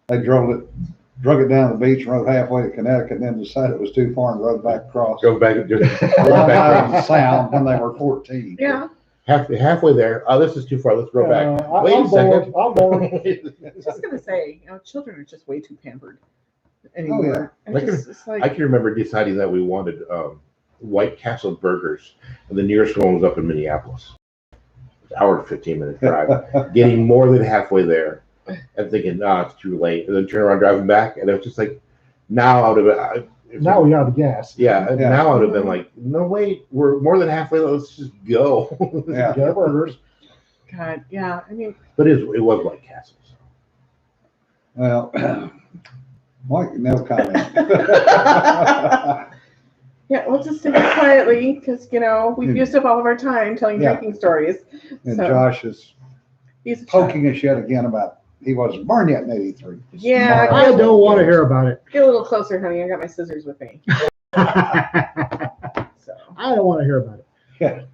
B: They drug it down the beach, rode halfway to Connecticut, and then decided it was too far and rode back across.
C: Go back and just
B: Right out of the Sound when they were 14.
A: Yeah.
C: halfway there. Oh, this is too far. Let's go back. Wait
D: I'm
C: a second.
D: bored. I'm bored.
A: I was just gonna say, children are just way too pampered anymore.
C: I can-
A: It's like,
C: I can remember deciding that we wanted White Castle burgers, and the nearest one was up in Minneapolis. It's an hour and 15-minute drive. Getting more than halfway there and thinking, no, it's too late. And then turn around driving back, and it was just like, now I would have,
D: Now we got the gas.
C: yeah,
B: Yeah.
C: now I would have been like, no, wait, we're more than halfway. Let's just go.
B: Yeah.
D: Get our burgers.
A: God, yeah. I mean,
C: But it was White Castles.
B: Well, Mike, no comment.
A: yeah, we'll just take it quietly because, we've
B: Yeah.
A: used up all of our time telling
B: Yeah.
A: drinking stories.
B: And
A: So,
B: Josh is
A: he's
B: poking us yet again about he wasn't born yet in 83.
A: Yeah,
D: I don't want to hear about it.
A: Get a little closer, honey. I got my scissors with me.
D: I
A: So
D: don't want to hear about it.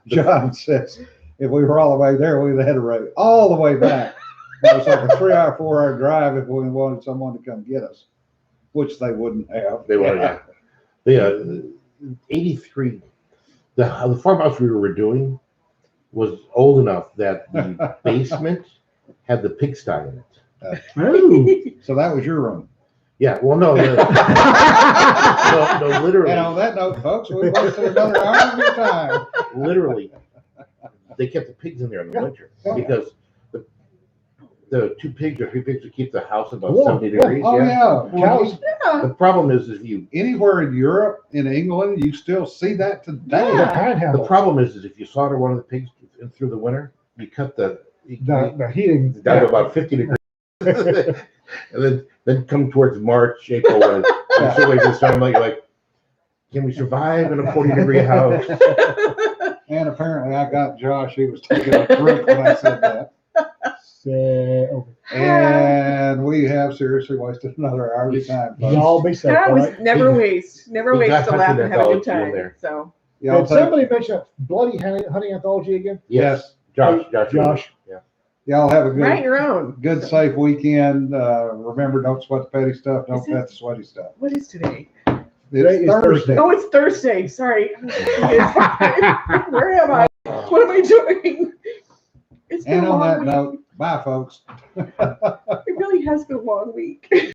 B: John says, if we were all the way there, we'd have had to ride all the way back. It was like a 3-hour, 4-hour drive if we wanted someone to come get us, which they wouldn't have.
C: They wanted, the 83, the farmhouse we were doing was old enough that the basement had the pigsty in it.
D: Oh.
B: So that was your room.
C: Yeah, well, no, no, literally.
B: And on that note, folks, we wasted another hour of your time.
C: Literally, they kept the pigs in there in the winter because the 2 pigs or 3 pigs would keep the house about 70 degrees.
B: Oh, yeah.
D: Cows.
C: The problem is if you
B: Anywhere in Europe, in England, you still see that today.
D: The
C: the
D: panhandle.
C: problem is if you slaughter one of the pigs through the winter, you cut the
D: heating.
C: down to about 50 degrees, and then come towards March, April, when it's really this time, like, can we survive in a 40-degree house?
B: And apparently I got Josh, he was taking a drink when I said that.
D: So,
B: And we have seriously wasted another hour of time, folks.
D: y'all be safe.
A: that
D: all
A: was
D: right?
A: never waste. Never
C: We
A: waste
C: got
A: to laugh and have a good
C: anthology in
A: time.
C: there.
A: So
B: Y'all
D: Did somebody mention Bloody Honey Anthology again?
C: Yes, Josh. Yeah.
B: Y'all have a
A: write
B: good,
A: your own.
B: good, safe weekend. Remember, don't sweat the petty stuff. Don't
A: Is it-
B: pet the sweaty stuff.
A: What is today?
D: Today
B: It's
D: is
B: Thursday.
A: Oh, it's Thursday. Sorry. Where am I? What am I doing? It's been
B: And
A: a
B: on
A: long
B: that
A: week.
B: note, bye, folks.
A: It really has been a long week.